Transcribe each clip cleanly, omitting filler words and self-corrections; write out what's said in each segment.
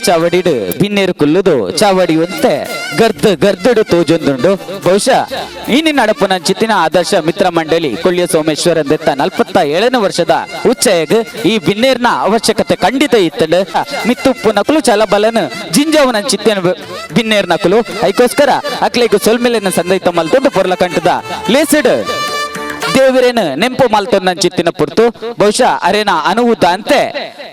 ಚಾವಡಿಡು ಬಿನ್ನೇರು ಕುಲ್ಲುದು ಚಾವಡಿ ಒಂತೆ ಗರ್ದಡು ತೋಜೊಂದುಂಡು ಬಹುಶಃ ಇನ್ನಿನ ನಡಪುನಂಚಿತ್ತಿನ ಆದರ್ಶ ಮಿತ್ರ ಮಂಡಳಿ ಕೊಲ್ಲಿಯ ಸೋಮೇಶ್ವರ ದೆತ್ತ 47ನೇ ವರ್ಷದ ಉಚ್ಚಯಗ್ ಈ ಬಿನ್ನೇರ್ನ ಅವಶ್ಯಕತೆ ಖಂಡಿತ ಇತ್ತಂಡು ಮಿತ್ತುಪ್ಪು ನಕಲು ಚಲಬಲನ್ ಜಿಂಜಾವನಂಚಿತ್ತಿನ ಬಿನ್ನೇರ್ ನಕಲು ಅದಕ್ಕೋಸ್ಕರ ಅಕ್ಲೇಗು ಸೊಲ್ಮೆಲೆನ ಸಂದೈತ ಮಲ್ತೊಂದು ಪೊರ್ಲ ಕಂಟದ ಲೇಸಿಡ್ ದೇವರೇನು ನೆಂಪು ಮಲ್ತೊಂದಂಚಿತ್ತಿನ ಪುರ್ತು ಬಹುಶಃ ಅರೇನ ಅನುವುದ ಅಂತೆ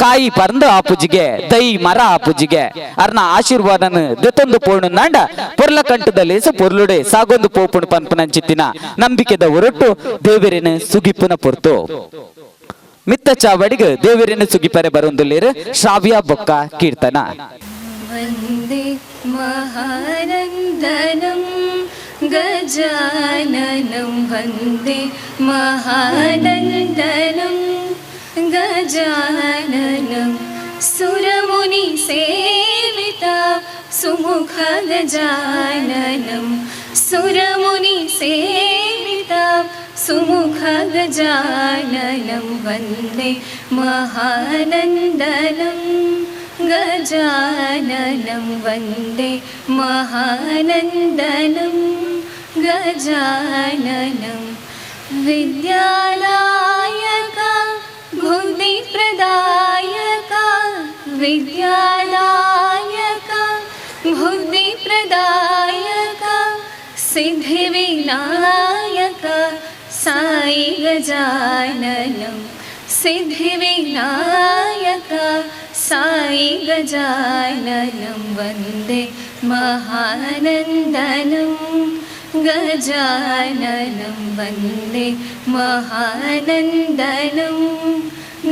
ಕಾಯಿ ಪರಂದ ಆಪುಜಿಗೆ ದೈ ಮರ ಆಪುಜಿಗೆ ಅರ್ನ ಆಶೀರ್ವಾದನ ದೆತ್ತೊಂದು ಪೋಣು ನಾಂಡ ಪೊರ್ಲ ಕಂಟದಲ್ಲಿ ಪೊರ್ಲುಡೆ ಸಾಗೊಂದು ಪೋಪುಣು ಪನ್ಪನಂಚಿತ್ತಿನ ನಂಬಿಕೆದ ಹೊರಟು ದೇವರೇನು ಸುಗಿಪ್ಪುನ ಪುರ್ತು ಮಿತ್ತ ಚಾವಡಿಗೆ ದೇವರೇನು ಸುಗಿಪರೆ ಬರೊಂದುಲ್ಲೇರು ಶ್ರಾವ್ಯ ಬೊಕ್ಕ ಕೀರ್ತನ ವಂದೇ ಮಹಾನಂದನಂ ಗಜಾನನಂ ವಂದೇ ಮಹಾನಂದನಂ ಗಜಾನನಂ ಸುರಮುನಿ ಸೇವಿತ ಸುಮುಖ ಗಜಾನನಂ ಸುರಮುನಿ ಸೇವಿತ ಸುಮುಖ ಗಜಾನನಂ ವಂದೇ ಮಹಾನಂದನಂ ಗಜಾನನಂ ವಂದೇ ಮಹಾನಂದನಂ ಗಜಾನನಂ ವಿದ್ಯಾದಾಯಕ ಬುದ್ಧಿಪ್ರದಾಯಕ ವಿದ್ಯಾದಾಯಕ ಬುದ್ಧಿಪ್ರದಾಯಕ ಸಿದ್ಧಿವಿನಾಯಕ ಸಾಯಿ ಗಜಾನನಂ ಸಿದ್ಧಿವಿನಾಯಕ ಸಾಯಿ ಗಜಾನನಂ ವಂದೇ ಮಹಾನಂದನಂ ಗಜಾನನಂ ವಂದೇ ಮಹಾನಂದನಂ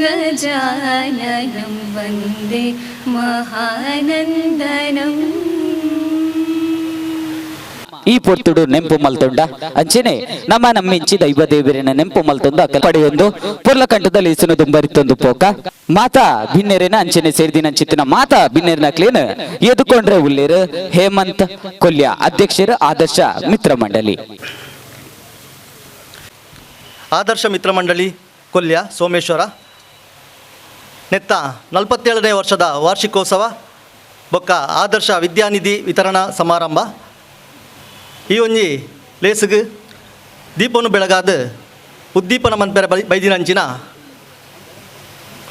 ಗಜಾನನಂ ವಂದೇ ಮಹಾನಂದನಂ. ಈ ಪೊರ್ತುಡು ನೆಂಪು ಮಲ್ತೊಂಡ ಅಂಚೆನೆ ನಮ್ಮ ನಮ್ಮಿಂಚಿ ದೈವ ದೇವರಿನ ನೆಂಪು ಮಲ್ತೊಂದು ಅಕ್ಕ ಪಡೆಯೊಂದು ಪೊರ್ಲ ಕಂಠದಲ್ಲಿ ಇಸುನು ದುಂಬರಿತ್ತೊಂದು ಪೋಕ ಮಾತಾ ಭಿನ್ನೆರೇನ ಅಂಚೆನೆ ಸೇರಿದಿನಂಚಿತ್ತಿನ ಮಾತಾ ಭಿನ್ನೆರಿನ ಕ್ಲೇನ್ ಎದುಕೊಂಡ್ರೆ ಉಳ್ಳೇರು ಹೇಮಂತ್ ಕೊಲ್ಯ ಅಧ್ಯಕ್ಷರು ಆದರ್ಶ ಮಿತ್ರ ಮಂಡಳಿ. ಆದರ್ಶ ಮಿತ್ರ ಮಂಡಳಿ ಕೊಲ್ಯ ಸೋಮೇಶ್ವರ ನೆತ್ತ 47ನೇ ವರ್ಷದ ವಾರ್ಷಿಕೋತ್ಸವ ಬೊಕ್ಕ ಆದರ್ಶ ವಿದ್ಯಾನಿಧಿ ವಿತರಣಾ ಸಮಾರಂಭ ಈ ಒಂಜಿ ಲೇಸಿಗೆ ದೀಪವನ್ನು ಬೆಳಗಾದ ಉದ್ದೀಪನ ಮಂಪೆರ ಬೈದಿನಂಚಿನ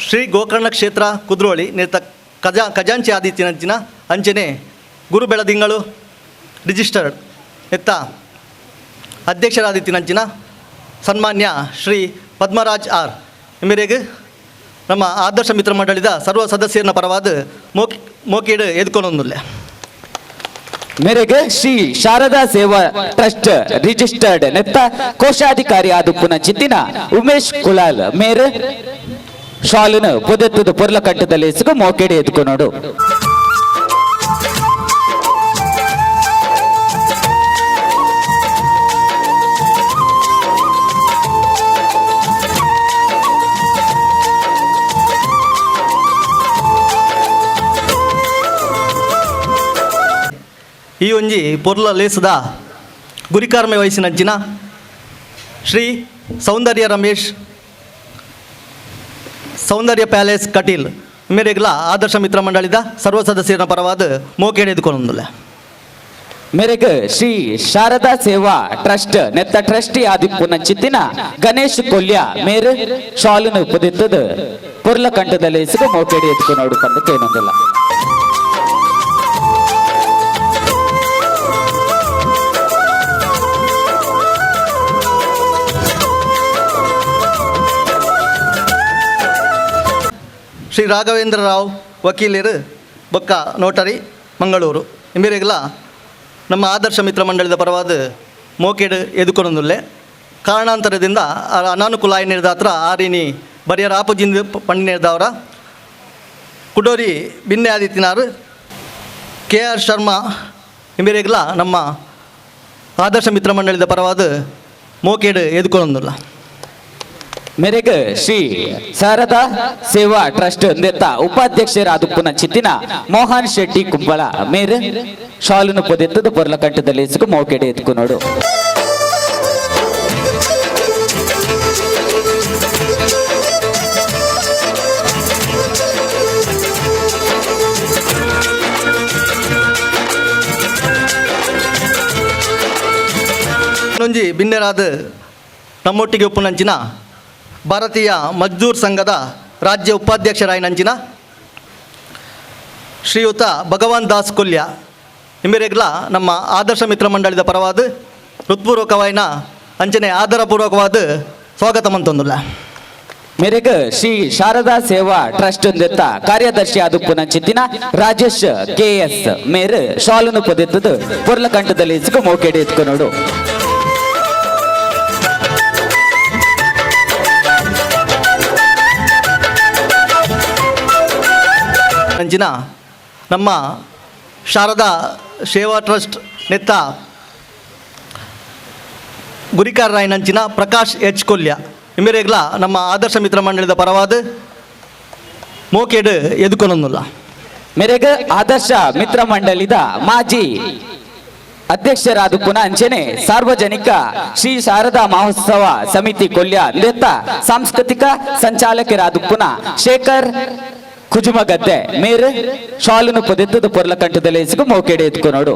ಶ್ರೀ ಗೋಕರ್ಣ ಕ್ಷೇತ್ರ ಕುದ್ರೋಳಿ ನೆತ್ತ ಖಜಾಂಚಿ ಆದಿತ್ಯನಂಚಿನ ಅಂಚನೆ ಗುರು ಬೆಳದಿಂಗಳು ರಿಜಿಸ್ಟರ್ಡ್ ನೆತ್ತ ಅಧ್ಯಕ್ಷರಾದಿತ್ಯನಂಚಿನ ಸನ್ಮಾನ್ಯ ಶ್ರೀ ಪದ್ಮರಾಜ್ ಆರ್ ಮೇರೆಗೆ ನಮ್ಮ ಆದರ್ಶ ಮಿತ್ರ ಮಂಡಳಿದ ಸರ್ವ ಸದಸ್ಯರನ್ನ ಪರವಾದ ಮೋಕೇಡು ಎದ್ಕೊಂಡೊಂದುಲ್ಲೆ ಮೇರೆಗೆ ಶ್ರೀ ಶಾರದಾ ಸೇವಾ ಟ್ರಸ್ಟ್ ರಿಜಿಸ್ಟರ್ಡ್ ನೆತ್ತ ಕೋಶಾಧಿಕಾರಿ ಆದುಪ್ಪುನ ಚಿತ್ತಿನ ಉಮೇಶ್ ಕುಲಾಲ್ ಮೇರೆ ಶಾಲುನು ಪೊದೆತ್ತದು ಪೊರ್ಲ ಕಂಠದಲ್ಲಿ ಎಸುಗು ಮೋಕೆಡೆ ಎದ್ಕೊನೋಡು. ಈ ಒಂಜಿ ಪೊರ್ಲ ಲೇಸದ ಗುರಿಕಾರ್ಮೆ ವಯಸ್ಸಿನಂಚಿನ ಶ್ರೀ ಸೌಂದರ್ಯ ರಮೇಶ್ ಸೌಂದರ್ಯ ಪ್ಯಾಲೇಸ್ ಕಟೀಲ್ ಮೇರೆಗ್ಲ ಆದರ್ಶ ಮಿತ್ರ ಮಂಡಳಿದ ಸರ್ವ ಸದಸ್ಯರ ಪರವಾದ ಮೋಕೆಡೆ ಎದ್ಕೊಂಡೊಂದುಲ್ಲೆ. ಮೇರೆಗೆ ಶ್ರೀ ಶಾರದಾ ಸೇವಾ ಟ್ರಸ್ಟ್ ನೆತ್ತ ಟ್ರಸ್ಟಿ ಆದಿಪ್ಪುನ ಚಿತ್ತಿನ ಗಣೇಶ್ ಕೊಲ್ಯ ಮೇರೆ ಶಾಲುನು ಪೊದೆತ್ತದು ಪೊರ್ಲ ಕಂಠದಲ್ಲಿ ಎಸುಗು ಮೋಕೆಡೆ ಎದ್ಕೊನೋಡು ಪಂದಕ್ಕೆ ಏನೊಂದಿಲ್ಲ. ಶ್ರೀ ರಾಘವೇಂದ್ರ ರಾವ್ ವಕೀಲರು ಬೊಕ್ಕ ನೋಟರಿ ಮಂಗಳೂರು ಇಂಬೇರೆಗಲ ನಮ್ಮ ಆದರ್ಶ ಮಿತ್ರ ಮಂಡಳಿದ ಪರವಾದ ಮೋಕೆಡು ಎದುಕೊಂಡೊಂದುಲ್ಲೆ ಕಾರಣಾಂತರದಿಂದ ಅನಾನುಕೂಲ ಆಯ್ನಿರ್ದ ಹತ್ರ ಆರಿನಿ ಬರಿಯರ ಆಪುಜಿಂದ ಪಂಡಿನಿರ್ದವರ ಕುಡೋರಿ ಬಿನ್ನೆ ಆದಿತ್ಯನಾರು KR ಶರ್ಮಾ ಇಂಬೇರೆಗಲ ನಮ್ಮ ಆದರ್ಶ ಮಿತ್ರ ಮಂಡಳಿದ ಪರವಾದ ಮೋಕೆಡು ಎದುಕೊಂಡೊಂದುಲ್ಲ. ಮೇರೆಗೆ ಶ್ರೀ ಶಾರದಾ ಸೇವಾ ಟ್ರಸ್ಟ್ ನೆತ್ತ ಉಪಾಧ್ಯಕ್ಷರಾದುಪ್ಪುನ ಚಿತ್ತಿನ ಮೋಹನ್ ಶೆಟ್ಟಿ ಕುಂಬಳ ಮೇರೆ ಶಾಲುನು ಪೊದೆತ್ತದು ಪೊರ್ಲ ಕಂಠದಲ್ಲಿ ಎಸುಗು ಮೋಕೆಡೆ ಎತ್ಕೊನೋಡು. ಇನ್ನೊಂಜಿ ಬಿನ್ನೆರಾದ ನಮ್ಮೊಟ್ಟಿಗೆ ಉಪ್ಪುನಂಚಿನ ಭಾರತೀಯ ಮಜ್ದೂರ್ ಸಂಘದ ರಾಜ್ಯ ಉಪಾಧ್ಯಕ್ಷರಾಯನಂಚಿನ ಶ್ರೀಯುತ ಭಗವಾನ್ ದಾಸ್ ಕೊಲ್ಯ ಇಂಬೆರೆಗ್ಲ ನಮ್ಮ ಆದರ್ಶ ಮಿತ್ರ ಮಂಡಳಿದ ಪರವಾದ ಹೃತ್ಪೂರ್ವಕವಾಯಿನ ಅಂಚನೆ ಆಧಾರಪೂರ್ವಕವಾದ ಸ್ವಾಗತ ಮಂತೊಂದುಲ್ಲ. ಮೇರೆಗ ಶ್ರೀ ಶಾರದಾ ಸೇವಾ ಟ್ರಸ್ಟ್ ಒಂದೆತ್ತ ಕಾರ್ಯದರ್ಶಿ ಆದುಪ್ಪು ನಂಚಿತ್ತಿನ ರಾಜೇಶ್ KS ಮೇರೆ ಶಾಲನು ಪೊದೆತ್ತದು ಪೊರ್ಲ ಕಂಠದಲ್ಲಿ ಇಸ್ಕು ಮೋಕೆಡೆ ಎತ್ಕೊ ನೋಡು. ಅಂಚಿನ ನಮ್ಮ ಶಾರದಾ ಸೇವಾ ಟ್ರಸ್ಟ್ ನೆತ್ತ ಗುರಿಕಾರರಾಯನಂಚಿನ ಪ್ರಕಾಶ್ H ಕೊಲ್ಯ ಇಂಬೆರೆಗ್ಲ ನಮ್ಮ ಆದರ್ಶ ಮಿತ್ರ ಮಂಡಳಿದ ಪರವಾದ ಮೋಕೆಡು ಎದುಕೊನೊಂದುಲ್ಲ. ಮೇರೆಗ ಆದರ್ಶ ಮಿತ್ರ ಮಂಡಳಿದ ಮಾಜಿ ಅಧ್ಯಕ್ಷರಾದ ಪುನಃ ಅಂಚನೆ ಸಾರ್ವಜನಿಕ ಶ್ರೀ ಶಾರದಾ ಮಹೋತ್ಸವ ಸಮಿತಿ ಕೊಲ್ಯ ನೆತ್ತ ಸಾಂಸ್ಕೃತಿಕ ಸಂಚಾಲಕರಾದ ಪುನಃ ಶೇಖರ್ ಕುಜುಮಗದ್ದೆ ಮೇರೆ ಶಾಲನು ಪೊದೆತ್ತದು ಪೊರ್ಲ ಕಂಠದಲ್ಲಿ ಇಸ್ಕು ಮೋಕೆಡೆ ಎತ್ಕೊ ನೋಡು.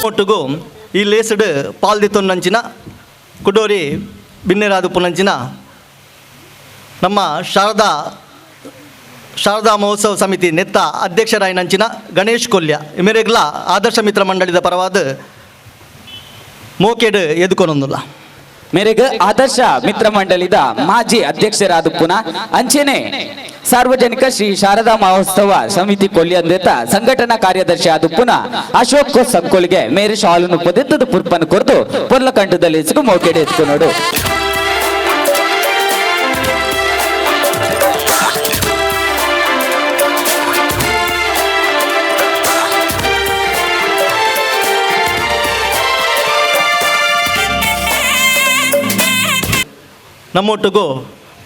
ಒಟ್ಟಿಗೂ ಈ ಲೇಸಡ್ ಪಾಲ್ದಿತ್ತೊನ್ನಂಚಿನ ಕುಡೋರಿ ಬಿನ್ನೆರಾದು ಪುನಂಚಿನ ನಮ್ಮ ಶಾರದಾ ಮಹೋತ್ಸವ ಸಮಿತಿ ನೆತ್ತ ಅಧ್ಯಕ್ಷರಾಯನಂಚಿನ ಗಣೇಶ್ ಕೊಲ್ಯ ಇಮೆರೆಗ್ಲ ಆದರ್ಶ ಮಿತ್ರ ಮಂಡಳಿದ ಪರವಾದ ಮೋಕೆಡು ಎದುಕೊನೊಂದುಲ್ಲ. ಮೇರೆಗ ಆದರ್ಶ ಮಿತ್ರ ಮಂಡಳಿದ ಮಾಜಿ ಅಧ್ಯಕ್ಷರಾದ ಪುನಃ ಅಂಚೆನೆ ಸಾರ್ವಜನಿಕ ಶ್ರೀ ಶಾರದಾ ಮಹೋತ್ಸವ ಸಮಿತಿ ಕೊಲ್ಯಂದೇತ ಸಂಘಟನಾ ಕಾರ್ಯದರ್ಶಿ ಆದ ಪುನಃ ಅಶೋಕ್ ಸಂಕೋಲಿಗೆ ಮೇರೆ ಶಾಲನ್ನು ಪೊದೆತ್ತದು ಪುರ್ಪನ್ನು ಕೊರ್ದು ಪೊರ್ಲ ಕಂಠದಲ್ಲಿ ಇಸ್ಕು ಮೋಕೆಡೆ ಎತ್ಕೊ ನೋಡು. ನಮ್ಮೊಟ್ಟಿಗೂ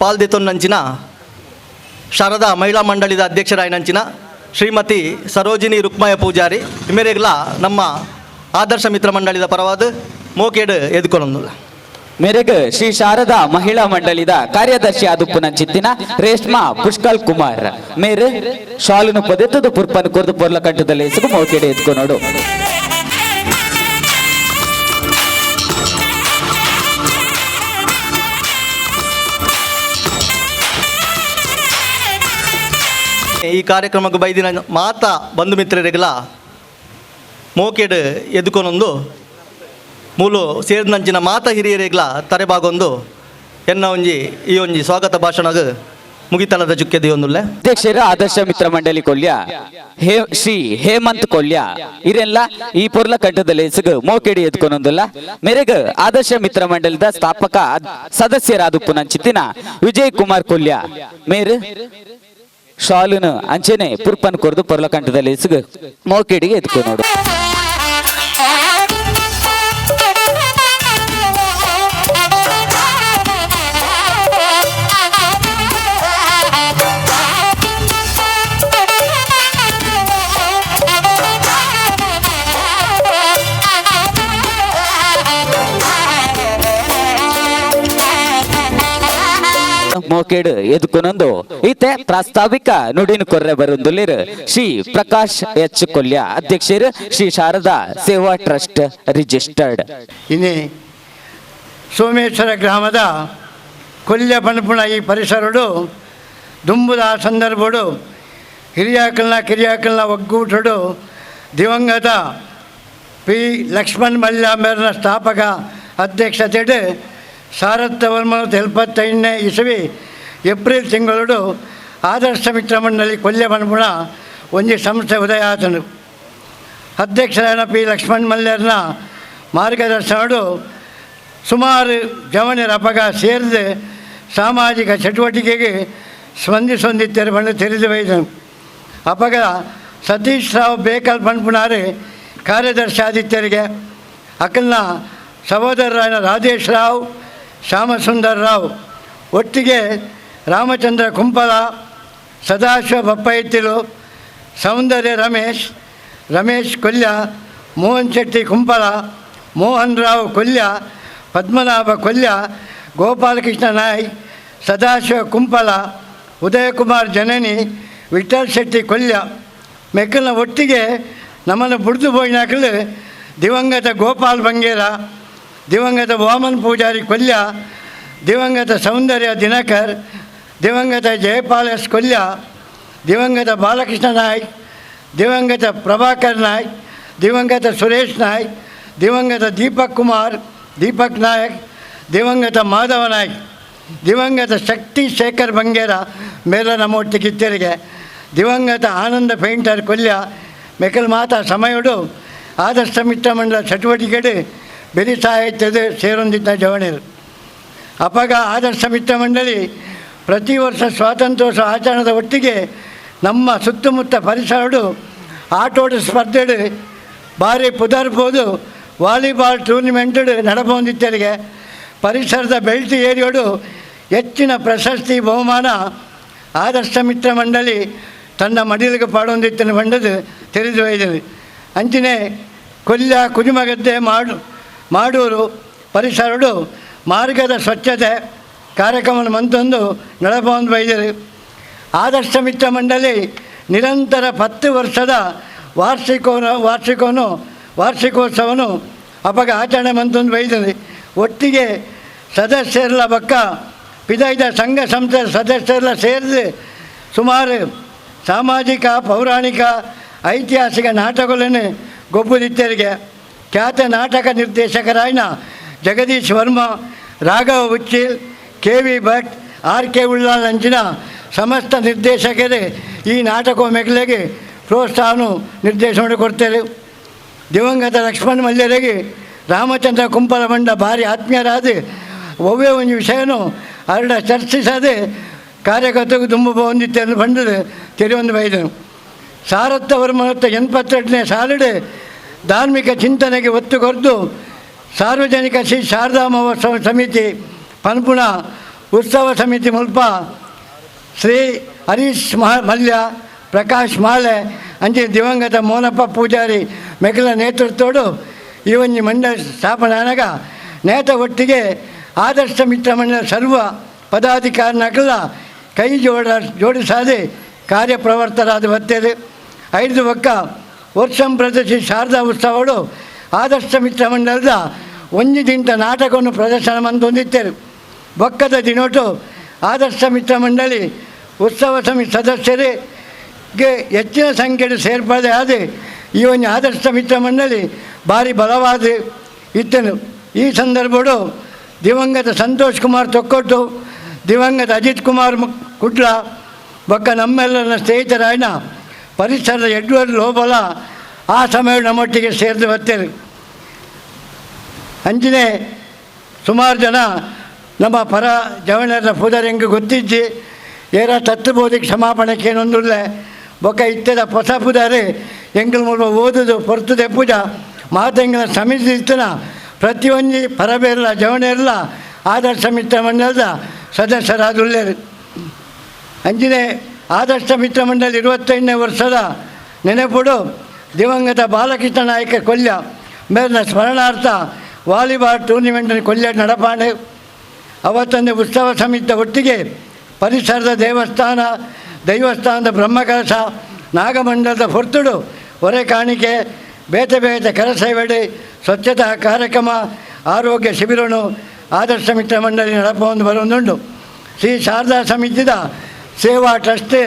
ಪಾಲ್ದಿತ್ತೊನ್ನಂಚಿನ ಶಾರದಾ ಮಹಿಳಾ ಮಂಡಳಿದ ಅಧ್ಯಕ್ಷರಾಯನಂಚಿನ ಶ್ರೀಮತಿ ಸರೋಜಿನಿ ರುಕ್ಮಯ ಪೂಜಾರಿ ಇಮೆರೆಗ್ಲ ನಮ್ಮ ಆದರ್ಶ ಮಿತ್ರ ಮಂಡಳಿದ ಪರವಾದ ಮೋಕೆಡು ಎದುಕೊನೊಂದುಲ್ಲ. ಮೇರೆಗ ಶ್ರೀ ಶಾರದಾ ಮಹಿಳಾ ಮಂಡಳಿದ ಕಾರ್ಯದರ್ಶಿ ಆದುಪ್ಪು ನಂಚಿತ್ತಿನ ರೇಷ್ಮಾ ಪುಷ್ಕಲ್ ಕುಮಾರ್ ಮೇರೆ ಶಾಲನು ಪೊದೆತ್ತದು ಪುರ್ಪನ್ನು ಕೊರ್ದು ಪೊರ್ಲ ಕಂಠದಲ್ಲಿ ಇಸ್ಕು ಮೋಕೆಡೆ ಎತ್ಕೊ ನೋಡು. ಈ ಕಾರ್ಯಕ್ರಮಕ್ಕೆ ಬೈದಿನ ಮಾತ ಬಂಧು ಮಿತ್ರರಿಗೆಲ್ಲ ಮೋಕೆಡು ಎದುಕೊನೊಂದು ಮೂಲು ಸೇರಿದಂಚಿನ ಮಾತ ಹಿರಿಯರಿಗೆಲ್ಲ ತರೆಬಾಗೊಂದು ಎನ್ನ ಒಂಜಿ ಈ ಒಂಜಿ ಸ್ವಾಗತ ಭಾಷಣಗ ಮುಗಿತನದ ಚುಕ್ಕೆದಿ ಒಂದುಲ್ಲೆ. ಅಧ್ಯಕ್ಷರ ಆದರ್ಶ ಮಿತ್ರ ಮಂಡಳಿ ಕೊಲ್ಯ ಶ್ರೀ ಹೇಮಂತ್ ಕೊಲ್ಯ ಇರೆಲ್ಲ ಈ ಪೊರ್ಲ ಕಂಠದಲ್ಲಿ ಇಸ್ಗು ಮೋಕೆಡಿ ಎತ್ಕೊನೊಂದುಲ್ಲ. ಮೇರೆಗ ಆದರ್ಶ ಮಿತ್ರ ಮಂಡಳಿದ ಸ್ಥಾಪಕ ಸದಸ್ಯರಾದ ಪುನಂಚಿತ್ತಿನ ವಿಜಯ್ ಕುಮಾರ್ ಕೊಲ್ಯ ಮೇರೆ ಶಾಲುನು ಅಂಚೆನೆ ಪುರ್ಪನ್ ಕೊರ್ದು ಪೊರ್ಲ ಕಂಠದಲ್ಲಿ ಇಸ್ಗು ಮೋಕೆಡಿಗೆ ಎತ್ಕೊ ನೋಡು. ಮೋಕೆಡು ಎದುಕೊನೊಂದು ಈತೆ ಪ್ರಾಸ್ತಾವಿಕ ನುಡಿನ ಕೊರ್ರೆ ಬರುಂದುಲ್ಲಿರು ಶ್ರೀ ಪ್ರಕಾಶ್ H ಕೊಲ್ಯ ಅಧ್ಯಕ್ಷರು ಶ್ರೀ ಶಾರದಾ ಸೇವಾ ಟ್ರಸ್ಟ್ ರಿಜಿಸ್ಟರ್ಡ್. ಇನ್ನೇ ಸೋಮೇಶ್ವರ ಗ್ರಾಮದ ಕೊಲ್ಯ ಪಣಪುಣ ಈ ಪರಿಸರಡು ದುಂಬುದ ಸಂದರ್ಭಡು ಹಿರಿಯಾಕಲ್ನ ಕಿರಿಯಾಕಲ್ನ ಒಗ್ಗೂಟಡು ದಿವಂಗತ P. ಲಕ್ಷ್ಮಣ್ ಮಲ್ಯ ಸ್ಥಾಪಕ ಅಧ್ಯಕ್ಷತೆಡು ಸಾರಥ ವರ್ಮನ 75ನೇ ಇಸವಿ ಏಪ್ರಿಲ್ ತಿಂಗಳು ಆದರ್ಶ ಮಿತ್ರ ಮಂಡಳಿ ಕೊಲ್ಯ ಪಣಪುಣ ಒಂಜಿ ಸಂಸ್ಥೆ ಉದಯ ಆತನು. ಅಧ್ಯಕ್ಷರಾದ P. ಲಕ್ಷ್ಮಣ್ ಮಲ್ಯರ್ನ ಮಾರ್ಗದರ್ಶನಡು ಸುಮಾರು ಜವನಿರ ಅಪಗ ಸೇರಿದು ಸಾಮಾಜಿಕ ಚಟುವಟಿಕೆಗೆ ಸ್ಪಂದಿಸೊಂದಿತ್ತೇರು ಬಂದು ತಿಳಿದು ಬೈದನು. ಅಪಗ ಸತೀಶ್ ರಾವ್ ಬೇಕಲ್ ಪಣಪುಣಾರು ಕಾರ್ಯದರ್ಶಿ ಆದಿತ್ಯರಿಗೆ ಅಕಲ್ನ ಸಹೋದರರಾದ ರಾಜೇಶ್ ರಾವ್ ಶ್ಯಾಮಸುಂದರ್ ರಾವ್ ಒಟ್ಟಿಗೆ ರಾಮಚಂದ್ರ ಕುಂಪಲ ಸದಾಶಿವ ಬಪ್ಪೈತಿಲು ಸೌಂದರ್ಯ ರಮೇಶ್ ಕೊಲ್ಯ ಮೋಹನ್ ಶೆಟ್ಟಿ ಕುಂಪಲ ಮೋಹನ್ ರಾವ್ ಕೊಲ್ಯ ಪದ್ಮನಾಭ ಕೊಲ್ಯ ಗೋಪಾಲಕೃಷ್ಣ ನಾಯ್ಕ್ ಸದಾಶಿವ ಕುಂಪಲ, ಉದಯಕುಮಾರ್ ಜನನಿ, ವಿಠಲ್ ಶೆಟ್ಟಿ ಕೊಲ್ಯ ಮೆಕ್ಕಲ್ನ ಒಟ್ಟಿಗೆ ನಮ್ಮನ್ನು ಬುಡ್ದು ಪೋಯಿನಾಕಲು ದಿವಂಗತ ಗೋಪಾಲ್ ಬಂಗೇರ, ದಿವಂಗತ ವಾಮನ್ ಪೂಜಾರಿ ಕೊಲ್ಯ, ದಿವಂಗತ ಸೌಂದರ್ಯ ದಿನಕರ್, ದಿವಂಗತ ಜಯಪಾಲ್ ಎಸ್ ಕೊಲ್ಯ, ದಿವಂಗತ ಬಾಲಕೃಷ್ಣ ನಾಯ್ಕ್, ದಿವಂಗತ ಪ್ರಭಾಕರ್ ನಾಯ್ಕ್, ದಿವಂಗತ ಸುರೇಶ್ ನಾಯ್ಕ್, ದಿವಂಗತ ದೀಪಕ್ ನಾಯಕ್, ದಿವಂಗತ ಮಾಧವ ನಾಯ್ಕ್, ದಿವಂಗತ ಶಕ್ತಿ ಶೇಖರ್ ಬಂಗೇರ ಮೇಲ ನಮ್ಮೊಟ್ಟಿಗೆ ಕಿತ್ತರಿಗೆ, ದಿವಂಗತ ಆನಂದ ಪೇಂಟರ್ ಕೊಲ್ಯ ಮೆಕಲ್ ಮಾತಾ ಸಮಯಡು ಆದರ್ಶ ಮಿತ್ರ ಮಂಡಲ ಚಟುವಟಿಕೆಡು ಬೆರಿ ಸಾಹಿತ್ಯದ ಸೇರೊಂದಿದ್ದ ಜವಣರು ಅಪಗ ಆದರ್ಶ ಮಿತ್ರ ಮಂಡಳಿ ಪ್ರತಿ ವರ್ಷ ಸ್ವಾತಂತ್ರ್ಯೋತ್ಸವ ಆಚರಣದ ಒಟ್ಟಿಗೆ ನಮ್ಮ ಸುತ್ತಮುತ್ತ ಪರಿಸರಡು ಆಟೋಟ ಸ್ಪರ್ಧೆಡು ಭಾರಿ ಪುದರ್ಬೋದು ವಾಲಿಬಾಲ್ ಟೂರ್ನಿಮೆಂಟು ನಡಪೊಂದಿತ್ತರಿಗೆ ಪರಿಸರದ ಬೆಲ್ಟ್ ಏರಿಯೋಡು ಹೆಚ್ಚಿನ ಪ್ರಶಸ್ತಿ ಬಹುಮಾನ ಆದರ್ಶ ಮಿತ್ರ ಮಂಡಳಿ ತನ್ನ ಮಡಿಲಿಗೆ ಪಾಡೊಂದಿತ್ತನ್ನು ಬಂಡದು ತಿಳಿದು ಒಯ್ದದು. ಅಂಚನೆ ಕೊಲ್ಯ ಕುಜುಮಗದ್ದೆ ಮಾಡೂರು ಪರಿಸರಡು ಮಾರ್ಗದ ಸ್ವಚ್ಛತೆ ಕಾರ್ಯಕ್ರಮ ಮಂತೊಂದು ನಡಪೊಂದು ಬೈದರು. ಆದರ್ಶ ಮಿತ್ರ ಮಂಡಳಿ ನಿರಂತರ 10 ವರ್ಷದ ವಾರ್ಷಿಕೋತ್ಸವನು ಅಪಗ ಆಚರಣೆ ಮಂತೊಂದು ಬೈದರು. ಒಟ್ಟಿಗೆ ಸದಸ್ಯರೆಲ್ಲ ಬಕ್ಕ ಪಿದೈದ ಸಂಘ ಸಂಸ್ಥೆ ಸದಸ್ಯರೆಲ್ಲ ಸೇರಿದು ಸುಮಾರು ಸಾಮಾಜಿಕ ಪೌರಾಣಿಕ ಐತಿಹಾಸಿಕ ನಾಟಕಗಳನ್ನು ಗೊಬ್ಬುದಿತ್ತರಿಗೆ ಖ್ಯಾತ ನಾಟಕ ನಿರ್ದೇಶಕರಾಯಿನ ಜಗದೀಶ್ ವರ್ಮಾ, ರಾಘವ ಉಚ್ಚಿಲ್, KV ಭಟ್, RK ಉಳ್ಳಾಲ್ ಅಂಚಿನ ಸಮಸ್ತ ನಿರ್ದೇಶಕರೇ ಈ ನಾಟಕ ಮೆಗಲೆಗೆ ಪ್ರೋತ್ಸಾಹನು ನಿರ್ದೇಶನ ಕೊಡ್ತಾರೆ. ದಿವಂಗತ ಲಕ್ಷ್ಮಣ ಮಲ್ಯರಿಗೆ ರಾಮಚಂದ್ರ ಕುಂಪಲ ಬಂಡ ಭಾರಿ ಆತ್ಮೀಯರಾದ ಒವ್ವೇ ಒಂದು ವಿಷಯನೂ ಅರಡ ಚರ್ಚಿಸದೆ ಕಾರ್ಯಕರ್ತರಿಗೆ ತುಂಬ ಹೊಂದಿತ್ತು ಬಂಡದು ತೆರೆಯೊಂದು ಬೈದನು. ಸಾರಥ ವರ್ಮನತ್ತ 82ನೇ ಸಾಲಿಡು ಧಾರ್ಮಿಕ ಚಿಂತನೆಗೆ ಒತ್ತು ಕೊರೆದು ಸಾರ್ವಜನಿಕ ಶ್ರೀ ಶಾರದಾ ಮಹೋತ್ಸವ ಸಮಿತಿ ಪನ್ಪುಣ ಉತ್ಸವ ಸಮಿತಿ ಮುಲ್ಪ ಶ್ರೀ ಹರೀಶ್ ಮಲ್ಯ, ಪ್ರಕಾಶ್ ಮಾಲೆ ಅಂಚೆ ದಿವಂಗತ ಮೋನಪ್ಪ ಪೂಜಾರಿ ಮೆಕಲ ನೇತೃತ್ವಡು ಈ ಒಂದು ಮಂಡಳ ಸ್ಥಾಪನೆ ಆನಾಗ ನೇತ ಒಟ್ಟಿಗೆ ಆದರ್ಶ ಮಿತ್ರ ಮಂಡಳ ಸರ್ವ ಪದಾಧಿಕಾರಿನಕಲ್ಲ ಕೈ ಜೋಡಿಸಾದೆ ಕಾರ್ಯಪ್ರವರ್ತರಾದ ಬರ್ತೇವೆ. 5 ಪಕ್ಕ ವರ್ಷಂ ಪ್ರದರ್ಶಿ ಶಾರದಾ ಉತ್ಸವಡು ಆದರ್ಶ ಮಿತ್ರ ಮಂಡಲದ ಒಂಜಿದಿಂತ ನಾಟಕವನ್ನು ಪ್ರದರ್ಶನ ಮಂತೊಂದಿತ್ತೇವೆ. ಬೊಕ್ಕದ ದಿನೋಟು ಆದರ್ಶ ಮಿತ್ರ ಮಂಡಳಿ ಉತ್ಸವ ಸಮಿತಿ ಸದಸ್ಯರಿಗೆ ಹೆಚ್ಚಿನ ಸಂಖ್ಯೆಯ ಸೇರ್ಪಡೆ ಆದ ಈ ಒಂದು ಆದರ್ಶ ಮಿತ್ರ ಮಂಡಳಿ ಭಾರಿ ಬಲವಾದ ಇತ್ತನು. ಈ ಸಂದರ್ಭಡು ದಿವಂಗತ ಸಂತೋಷ್ ಕುಮಾರ್ ತೊಕ್ಕೊಟ್ಟು, ದಿವಂಗತ ಅಜಿತ್ ಕುಮಾರ್ ಕುಡ್ಲ ಬೊಕ್ಕ ನಮ್ಮೆಲ್ಲರ ಸ್ನೇಹಿತರಾಯಿನ ಪರಿಸರದ ಎಡ್ವರ್ಡ್ ಲೋಬಲ ಆ ಸಮಯ ನಮ್ಮೊಟ್ಟಿಗೆ ಸೇರಿದು ಬರ್ತೇವೆ. ಅಂಚನೆ ಸುಮಾರು ಜನ ನಮ್ಮ ಪರ ಜವಣರ ಪುದರೆಂಗೆ ಗೊತ್ತಿಜ್ಜಿ ಏರ ತತ್ವಬೋಧಿಗೆ ಕ್ಷಮಾಪಣೆಗೆ ಏನೊಂದುಳ್ಳೆ ಬೊಕ್ಕ ಇತ್ತದ ಹೊಸ ಪುದಾರೆ ಎಂಗಳು ಮೂಲ ಓದುದು ಪೊರ್ತದೆ ಪೂಜಾ ಮಾತೆಂಗಳ ಸಮಿತಿ ಇತ್ತನ ಪ್ರತಿಯೊಂದು ಪರಬೇರಲ್ಲ ಜವಣೆರಲ್ಲ ಆದರ್ಶ ಮಿತ್ರ ಮಂಡಲದ ಸದಸ್ಯರಾದುಳ್ಳೇರು. ಅಂಜನೆ ಆದರ್ಶ ಮಿತ್ರ ಮಂಡಳಿ 25ನೇ ವರ್ಷದ ನೆನಪುಡು ದಿವಂಗತ ಬಾಲಕೃಷ್ಣ ನಾಯಕ ಕೊಲ್ಯ ಮೇಲಿನ ಸ್ಮರಣಾರ್ಥ ವಾಲಿಬಾಲ್ ಟೂರ್ನಿಮೆಂಟನ್ನು ಕೊಲ್ಯ ನಡಪಾಣೆ. ಅವತ್ತೊಂದು ಉತ್ಸವ ಸಮಿತಿ ಒಟ್ಟಿಗೆ ಪರಿಸರದ ದೈವಸ್ಥಾನದ ಬ್ರಹ್ಮಕಲಶ ನಾಗಮಂಡಲದ ಹೊರ್ತುಡು ಹೊರೆ ಕಾಣಿಕೆ ಬೇತೆ ಕರಸೇವೆಡೆ ಸ್ವಚ್ಛತಾ ಕಾರ್ಯಕ್ರಮ ಆರೋಗ್ಯ ಶಿಬಿರನು ಆದರ್ಶ ಮಿತ್ರ ಮಂಡಳಿ ನಡಪೊಂದು ಬರೋದುಂಡು. ಶ್ರೀ ಶಾರದಾ ಸಮಿತಿದ ಸೇವಾ ಟ್ರಸ್ಟ್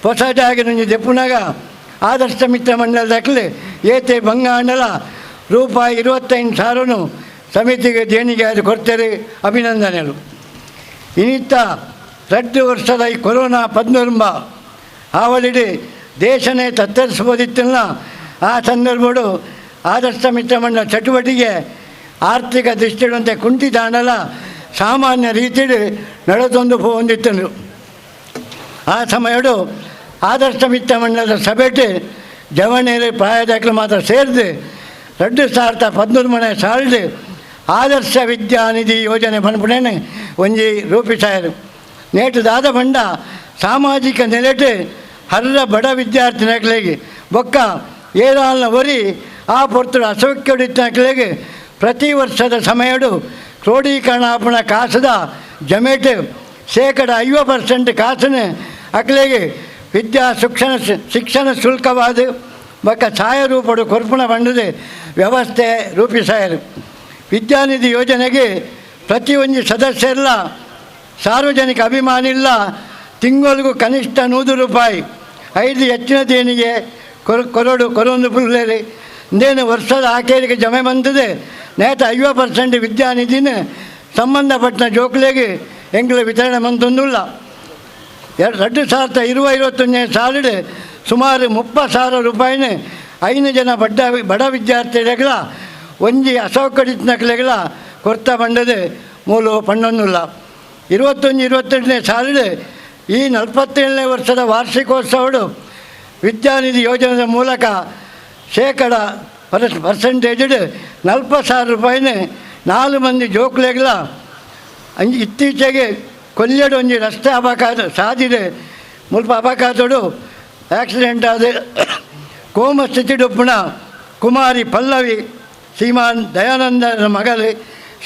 ಹೊಸ ಜಾಗಿನ ದೆಪ್ಪುನಾಗ ಆದರ್ಶ ಮಿತ್ರ ಮಂಡಲದಲ್ಲಿ ಏತೆ ಬಂಗಾಂಡಲ ರೂಪಾಯಿ 25,000 ಸಮಿತಿಗೆ ದೇಣಿಗೆ ಅದು ಕೊಡ್ತಾರೆ. ಅಭಿನಂದನೆಗಳು. ಇನ್ನಿತ್ತ 2 ವರ್ಷದ ಈ ಕೊರೋನಾ 19 ಆವಳಿಡಿ ದೇಶನೇ ತತ್ತರಿಸ್ಬೋದಿತ್ತಿಲ್ಲ. ಆ ಸಂದರ್ಭಗಳು ಆದರ್ಶ ಮಿತ್ರ ಮಂಡಲ ಚಟುವಟಿಕೆ ಆರ್ಥಿಕ ದೃಷ್ಟಿಯಂತೆ ಕುಂಠಿತಾಂಡಲ ಸಾಮಾನ್ಯ ರೀತಿಯಲ್ಲಿ ನಡೆದೊಂದು ಹೊಂದಿತ್ತನು. ಆ ಸಮಯಡು ಆದರ್ಶ ಮಿತ್ರ ಮಂಡಲದ ಸಭೆಟ್ಟು ಜವಣೇರಿ ಪ್ರಾಯದಾಖಲೆ ಮಾತ್ರ ಸೇರಿದು 2013 ಸಾಲಿಡು ಆದರ್ಶ ವಿದ್ಯಾನಿಧಿ ಯೋಜನೆ ಪನ್ಪುಣೇನೆ ಒಂಜಿ ರೂಪಿಸಾಯರು. ನೇಟು ದಾದ ಬಂಡ ಸಾಮಾಜಿಕ ನೆಲೆಟ್ಟು ಹರ್ರ ಬಡ ವಿದ್ಯಾರ್ಥಿನಗಳಿಗೆ ಬೊಕ್ಕ ಏರಾಲ್ನ ಒರಿ ಆ ಪೊರ್ತುಡು ಅಸೌಖ್ಯಡಿತ್ತಿನಗಳಿಗೆ ಪ್ರತಿ ವರ್ಷದ ಸಮಯಡು ಕ್ರೋಢೀಕರಣಾಪಣ ಕಾಸದ ಜಮೇಟು 50% ಕಾಸನ್ನು ಅಕ್ಲೆಗೆ ವಿದ್ಯಾ ಶಿಕ್ಷಣ ಶುಲ್ಕವಾದ ಬಕ್ಕ ಸಹಾಯ ರೂಪಡು ಕೊರ್ಪುಣ ಬಂಡದ ವ್ಯವಸ್ಥೆ ರೂಪಿಸಾಯರು. ವಿದ್ಯಾನಿಧಿ ಯೋಜನೆಗೆ ಪ್ರತಿಯೊಂದು ಸದಸ್ಯರೆಲ್ಲ ಸಾರ್ವಜನಿಕ ಅಭಿಮಾನಿಲ್ಲ ತಿಂಗಳಿಗೂ ಕನಿಷ್ಠ 100 ರೂಪಾಯಿ 5 ಹೆಚ್ಚಿನ ದೇಣಿಗೆ ಕೊರೊಂದು ಪುಲ್ಲೇರಿ ಇಂದೇನು ವರ್ಷದ ಆಖೇರಿಗೆ ಜಮೆ ಬಂದಿದೆ ನೇತ 50% ವಿದ್ಯಾನಿಧಿನ ಸಂಬಂಧಪಟ್ಟ ಜೋಕ್ಲೆಗೆ ಎಂಗ್ಲ ವಿತರಣೆ ಮಂತೊಂದುಲ್ಲ. 2020-21 ಸಾಲಿಡ್ ಸುಮಾರು 30,000 ರೂಪಾಯಿನ 5 ಜನ ಬಡ ವಿದ್ಯಾರ್ಥಿಗಳ ಒಂಜಿ ಅಸೌಕರ್ಯಗಳ ಕೊರ್ತ ಬಂಡದ ಮೂಲ ಪಣ್ಣೊಂದುಲ್ಲ. 21-22 ಸಾಲಿಡ್ ಈ 47ನೇ ವರ್ಷದ ವಾರ್ಷಿಕೋತ್ಸವಡು ವಿದ್ಯಾನಿಧಿ ಯೋಜನೆಯ ಮೂಲಕ %% 40,000 ರೂಪಾಯಿನ 4 ಮಂದಿ ಜೋಕ್ಲೆಗಳ ಇತ್ತೀಚೆಗೆ ಕೊಲ್ಯಡು ಒಂಜಿ ರಸ್ತೆ ಅಪಘಾತ ಸಾಧಿದೆ ಮುಲ್ಪ ಅಪಘಾತಡು ಆಕ್ಸಿಡೆಂಟ್ ಆದ ಕೋಮ ಸ್ಥಿತಿಡುಪ್ಪುಣ ಕುಮಾರಿ ಪಲ್ಲವಿ ಶ್ರೀಮಾನ್ ದಯಾನಂದನ ಮಗಳು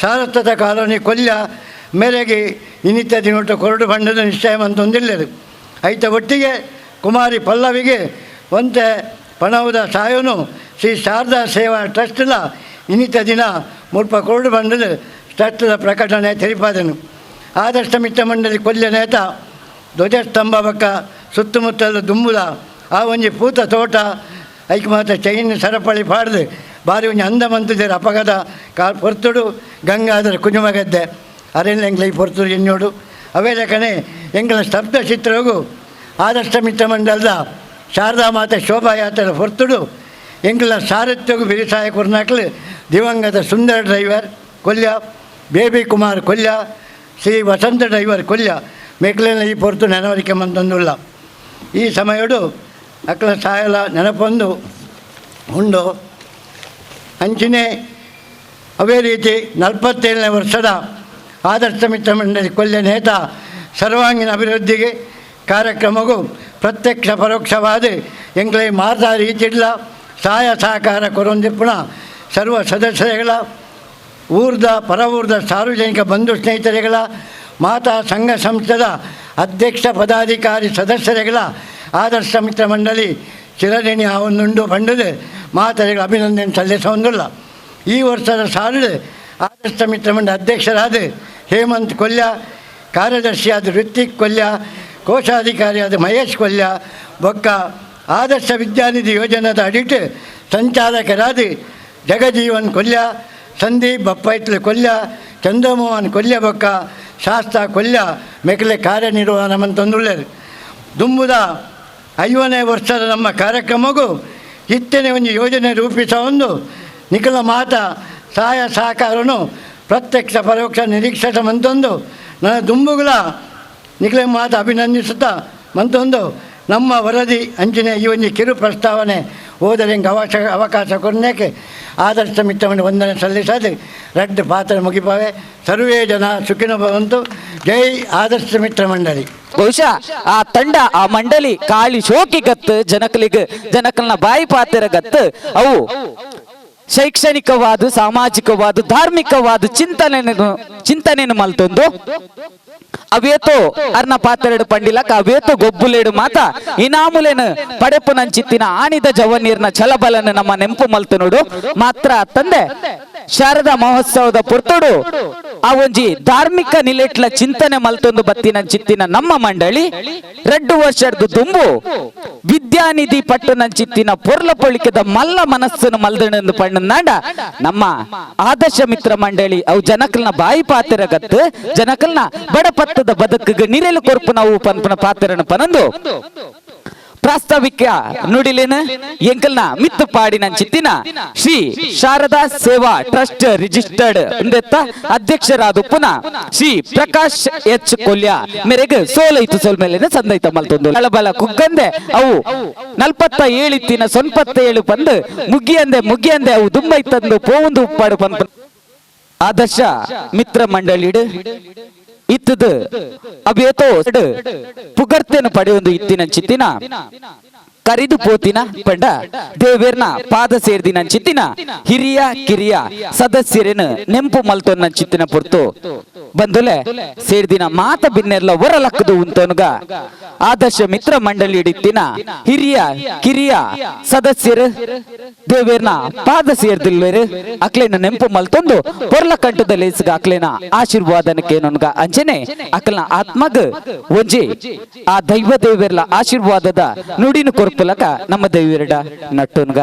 ಸಾರಸ್ವತ ಕಾಲೋನಿ ಕೊಲ್ಯ ಮೇರೆಗೆ ಇನ್ನಿತ ದಿನೊಟ್ಟು ಕೊರಡು ಬಣ್ಣದ ನಿಶ್ಚಯ ಅಂತೊಂದಿಲ್ಲರು ಐತ ಒಟ್ಟಿಗೆ ಕುಮಾರಿ ಪಲ್ಲವಿಗೆ ಒಂತೆ ಪಣವುದ ಸಾಯೋನು ಶ್ರೀ ಶಾರದಾ ಸೇವಾ ಟ್ರಸ್ಟ್ಲ ಇನ್ನಿತ ದಿನ ಮುಲ್ಪ ಕೊರಡು ಬಣ್ಣದ ಟ್ರಸ್ಟ್ದ ಪ್ರಕಟಣೆ ತಿಳಿಪಾದನು. ಆದರ್ಶ ಮಿತ್ರ ಮಂಡಳಿ ಕೊಲ್ಯ ನೇತ ಧ್ವಜಸ್ತಂಭ ಬಕ್ಕ ಸುತ್ತಮುತ್ತಲು ದುಂಬುದ ಆ ಒಂಜಿ ಪೂತ ತೋಟ ಐಕ್ ಮಾತ್ರ ಚೈನ್ ಸರಪಳಿ ಪಾಡ್ದು ಬಾರಿ ಒಂಜಿ ಅಂದ ಮಂತಿದ್ದಾರೆ ಅಪಘಾತ ಪೊರ್ತುಡು ಗಂಗಾಧರ ಕುಜುಮಗದ್ದೆ ಅರೆಲ್ಲ ಎಂಗ್ಲ ಈ ಪೊರ್ತುಡು ಎನ್ನೋಡು ಅವೇ ಲೆಕ್ಕನೆ ಎಂಗ್ಲ ಸ್ತಬ್ಧ ಚಿತ್ರಗೂ ಆದರ್ಶ ಮಿತ್ರ ಮಂಡಲದ ಶಾರದಾ ಮಾತೆ ಶೋಭಾಯಾತ್ರೆ ಹೊರ್ತುಡು ಎಂಗ್ಲ ಸಾರಥ್ಯಗೂ ಬಿರಿಸಾಯ ಕುರ್ನಾಕ್ಲು ದಿವಂಗತ ಸುಂದರ ಡ್ರೈವರ್ ಕೊಲ್ಯ ಬೇಬಿ ಕುಮಾರ್ ಕೊಲ್ಯ ಶ್ರೀ ವಸಂತ ಡ್ರೈವರ್ ಕೊಲ್ಯ ಮೇಕ್ಲಿನ ಈ ಪೊರ್ತು ನೆನವರಿಕೆ ಮಂತೊಂದುಲ್ಲ. ಈ ಸಮಯಡು ಅಕ್ಲ ಸಾಯಲ ನೆನಪೊಂದು ಉಂಡು ಅಂಚಿನೇ ಅವೇ ರೀತಿ 47ನೇ ವರ್ಷದ ಆದರ್ಶ ಮಿತ್ರ ಮಂಡಳಿ ಕೊಲ್ಯ ನೇತ ಸರ್ವಾಂಗೀಣ ಅಭಿವೃದ್ಧಿಗೆ ಕಾರ್ಯಕ್ರಮವು ಪ್ರತ್ಯಕ್ಷ ಪರೋಕ್ಷವಾದ ಎಂಗ್ಲೈ ಮಾರ್ದ ರೀತಿಡ್ಲ ಸಹಾಯ ಸಹಕಾರ ಕೊರೊಂದಿಪ್ಪುಣ ಸರ್ವ ಸದಸ್ಯರುಗಳ ಊರ್ದ ಪರವೂರ್ದ ಸಾರ್ವಜನಿಕ ಬಂಧು ಸ್ನೇಹಿತರುಗಳ ಮಾತಾ ಸಂಘ ಸಂಸ್ಥೆದ ಅಧ್ಯಕ್ಷ ಪದಾಧಿಕಾರಿ ಸದಸ್ಯರುಗಳ ಆದರ್ಶ ಮಿತ್ರ ಮಂಡಳಿ ಚಿರಋಣಿ ಆವೊಂದುಂಡು ಪಂಡದು ಮಾತರಿಗೆ ಅಭಿನಂದನೆ ಸಲ್ಲಿಸೊಂದುಲ್ಲ. ಈ ವರ್ಷದ ಸಾಲಿಡ್ ಆದರ್ಶ ಮಿತ್ರ ಮಂಡಳಿ ಅಧ್ಯಕ್ಷರಾದ ಹೇಮಂತ್ ಕೊಲ್ಯ, ಕಾರ್ಯದರ್ಶಿಯಾದ ಋತ್ವಿಕ್ ಕೊಲ್ಯ, ಕೋಶಾಧಿಕಾರಿಯಾದ ಮಹೇಶ್ ಕೊಲ್ಯ ಬೊಕ್ಕ ಆದರ್ಶ ವಿದ್ಯಾನಿಧಿ ಯೋಜನೆದ ಅಡಿಟ್ ಸಂಚಾಲಕರಾದ ಜಗಜೀವನ್ ಕೊಲ್ಯ, ಸಂದೀಪ್ ಬಪ್ಪೈತ್ಲು ಕೊಲ್ಯ, ಚಂದ್ರಮೋಹನ್ ಕೊಲ್ಯ ಬೊಕ್ಕ ಶಾಸ್ತ್ರ ಕೊಲ್ಯ ಮೆಕ್ಲೆ ಕಾರ್ಯನಿರ್ವಹಣೆ ಮಂತೊಂದುಳ್ಳರು. ದುಂಬುದ 5ನೇ ವರ್ಷದ ನಮ್ಮ ಕಾರ್ಯಕ್ರಮಗೂ ಇತ್ತನೇ ಒಂದು ಯೋಜನೆ ರೂಪಿಸ ಒಂದು ನಿಖಲ ಮಾತ ಸಹಾಯ ಸಹಕಾರನು ಪ್ರತ್ಯಕ್ಷ ಪರೋಕ್ಷ ನಿರೀಕ್ಷಿಸ ಮಂತೊಂದು ನನ್ನ ದುಂಬುಗಳ ನಿಖಲ ಮಾತ ಅಭಿನಂದಿಸುತ್ತಾ ಮಂತೊಂದು ನಮ್ಮ ವರದಿ ಅಂಚಿನ ಈ ಒಂದು ಕಿರು ಪ್ರಸ್ತಾವನೆ ಓದರೆ ಅವಕಾಶ ಕೊಡನೇಕೆ ಆದರ್ಶ ಮಿತ್ರವನ್ನು ವಂದನೆ ಸಲ್ಲಿಸದೆ ರಡ್ಡು ಪಾತ್ರ ಮುಗಿಪಾವೆ. ಸರ್ವೇ ಜನ ಸುಖಿನ ಭವಂತು. ಜೈ ಆದರ್ಶ ಮಿತ್ರ ಮಂಡಳಿ. ಬಹುಶಃ ಆ ತಂಡ ಆ ಮಂಡಳಿ ಕಾಳಿ ಶೋಕಿ ಗತ್ತು ಜನಕಲ್ನ ಬಾಯಿ ಪಾತ್ರ ಗತ್ತು ಅವು ಶೈಕ್ಷಣಿಕವಾದ ಸಾಮಾಜಿಕವಾದ ಧಾರ್ಮಿಕವಾದ ಚಿಂತನೆಯನ್ನು ಮಲ್ತೊಂದು ಅವೇತೋ ಅರ್ನ ಪಾತ್ರೆಡು ಪಂಡಿಲಕ ಅವೇತೋ ಗೊಬ್ಬುಲೇಡು ಮಾತ ಇನಾಮುಲೇನು ಪಡೆಪು ನಂಚಿತ್ತಿನ ಆಣಿದ ಜವನೀರ್ನ ಛಲಬಲನ ನಮ್ಮ ನೆಂಪು ಮಲ್ತು ನೋಡು ಮಾತ್ರ ತಂದೆ ಶಾರದಾ ಮಹೋತ್ಸವದ ಪುರ್ತುಡು ಆ ಒಂಜಿ ಧಾರ್ಮಿಕ ನಿಲೆಟ್ಲ ಚಿಂತನೆ ಮಲ್ತೊಂದು ಬತ್ತಿನ ಚಿತ್ತಿನ ನಮ್ಮ ಮಂಡಳಿ 2 ವರ್ಷದ ದುಂಬು ವಿದ್ಯಾನಿಧಿ ಪಟ್ಟು ನಂಚಿತ್ತಿನ ಪೊರ್ಲ ಪೊಳಿಕೆದ ಮಲ್ಲ ಮನಸ್ಸನ್ನು ಮಲ್ದಣೆಂದು ಪಣ್ಣನಾಂಡ ನಮ್ಮ ಆದರ್ಶ ಮಿತ್ರ ಮಂಡಳಿ ಅವು ಜನಕಲ್ನ ಬಾಯಿ ಪಾತ್ರ ಗತ್ತು ಜನಕಲ್ನ ಬಡಪತ್ತದ ಬದುಕಿಗೆ ನಿರೆಲು ಕೊರ್ಪು ನಾವು ಪನ್ಪನ ಪಾತ್ರನ ಪನಂದು ಪ್ರಾಸ್ತಾವಿಕ ನುಡಿಲೇನ ಎಂಕಲ್ನ ಮಿತ್ತು ಪಾಡಿನ ಚಿತ್ತಿನ ಶ್ರೀ ಶಾರದಾ ಸೇವಾ ಟ್ರಸ್ಟ್ ರಿಜಿಸ್ಟರ್ಡ್ ಇಂದೆತ್ತ ಅಧ್ಯಕ್ಷರಾದ ಪುನಃ ಶ್ರೀ ಪ್ರಕಾಶ್ ಎಚ್ ಕೊಲ್ಯ ಮೇರೆಗೆ ಸೋಲೈತು ಸೋಲ್ಮೇಲಿನ ಸಂದೈತ ಮಲ್ತೊಂದು ಕಳಬಲ ಕುಗ್ಗಂದೆ ಅವು 47 ಇತ್ತಿನ 97 ಬಂದು ಮುಗಿಯಂದೆ ಅವು ದುಂಬೈ ತಂದು ಪೋಂದು ಉಪ್ಪಾಡು ಪನ್ಪ ಆದರ್ಶ ಮಿತ್ರ ಮಂಡಳಿಡು ಇತ್ತದು ಅವೇತೋ ಪುಗರ್ತೆನು ಪಡೆಯೊಂದು ಇತ್ತಿನ ಚಿತ್ತಿನ ಕರಿದು ಪೋತಿನ ಪಂಡ ದೇವೇರ್ನ ಪಾದ ಸೇರ್ದಿನ ಚಿತ್ತಿನ ಹಿರಿಯ ಕಿರಿಯ ಸದಸ್ಯರೇನು ನೆಂಪು ಮಲ್ತೋನ್ನ ಚಿತ್ತಿನ ಪೊರ್ತು ಬಂದುಲೆ ಸೇರ್ದಿನ ಮಾತ ಬಿನ್ನೆರ್ಲ ಹೊರಲಕ್ಕದು ಉಂತೋನ್ಗ ಆದರ್ಶ ಮಿತ್ರ ಮಂಡಳಿ ಇಡಿತ್ತಿನ ಹಿರಿಯ ಕಿರಿಯ ಸದಸ್ಯರು ದೇವೇರ್ನ ಪಾದ ಸೇರ್ದಿಲ್ವೇರು ಅಕ್ಲೇನ ನೆಂಪು ಮಲ್ತೊಂದು ಹೊರಲ ಕಂಠದಲ್ಲಿ ಅಕ್ಲೇನ ಆಶೀರ್ವಾದನಕ್ಕೆ ನನ್ಗ ಅಂಜನೆ ಅಕ್ಲನ ಆತ್ಮಗ ಒಂಜಿ ಆ ದೈವ ದೇವೇರ್ಲ ಆಶೀರ್ವಾದದ ನುಡಿನ ಕೊರ್ಪಲಕ ನಮ್ಮ ದೈವರಡ ನಟ್ಟೋನ್ಗ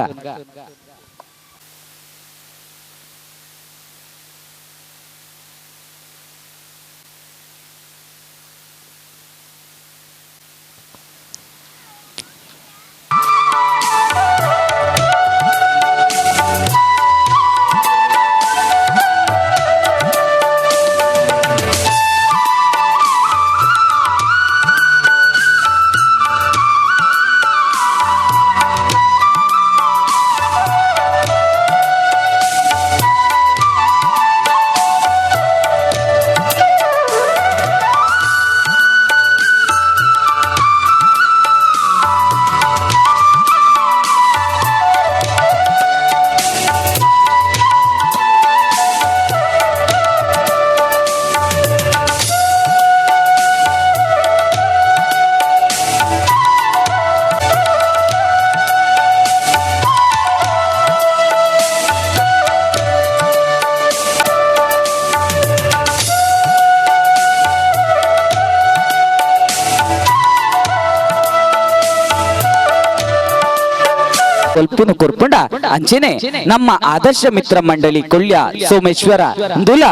ಸ್ವಲ್ಪನು ಕೊರ್ಪುಂಡ ಅಂಚೆನೆ ನಮ್ಮ ಆದರ್ಶ ಮಿತ್ರ ಮಂಡಳಿ ಕೊಳ್ಳ್ಯ ಸೋಮೇಶ್ವರ ದುಲ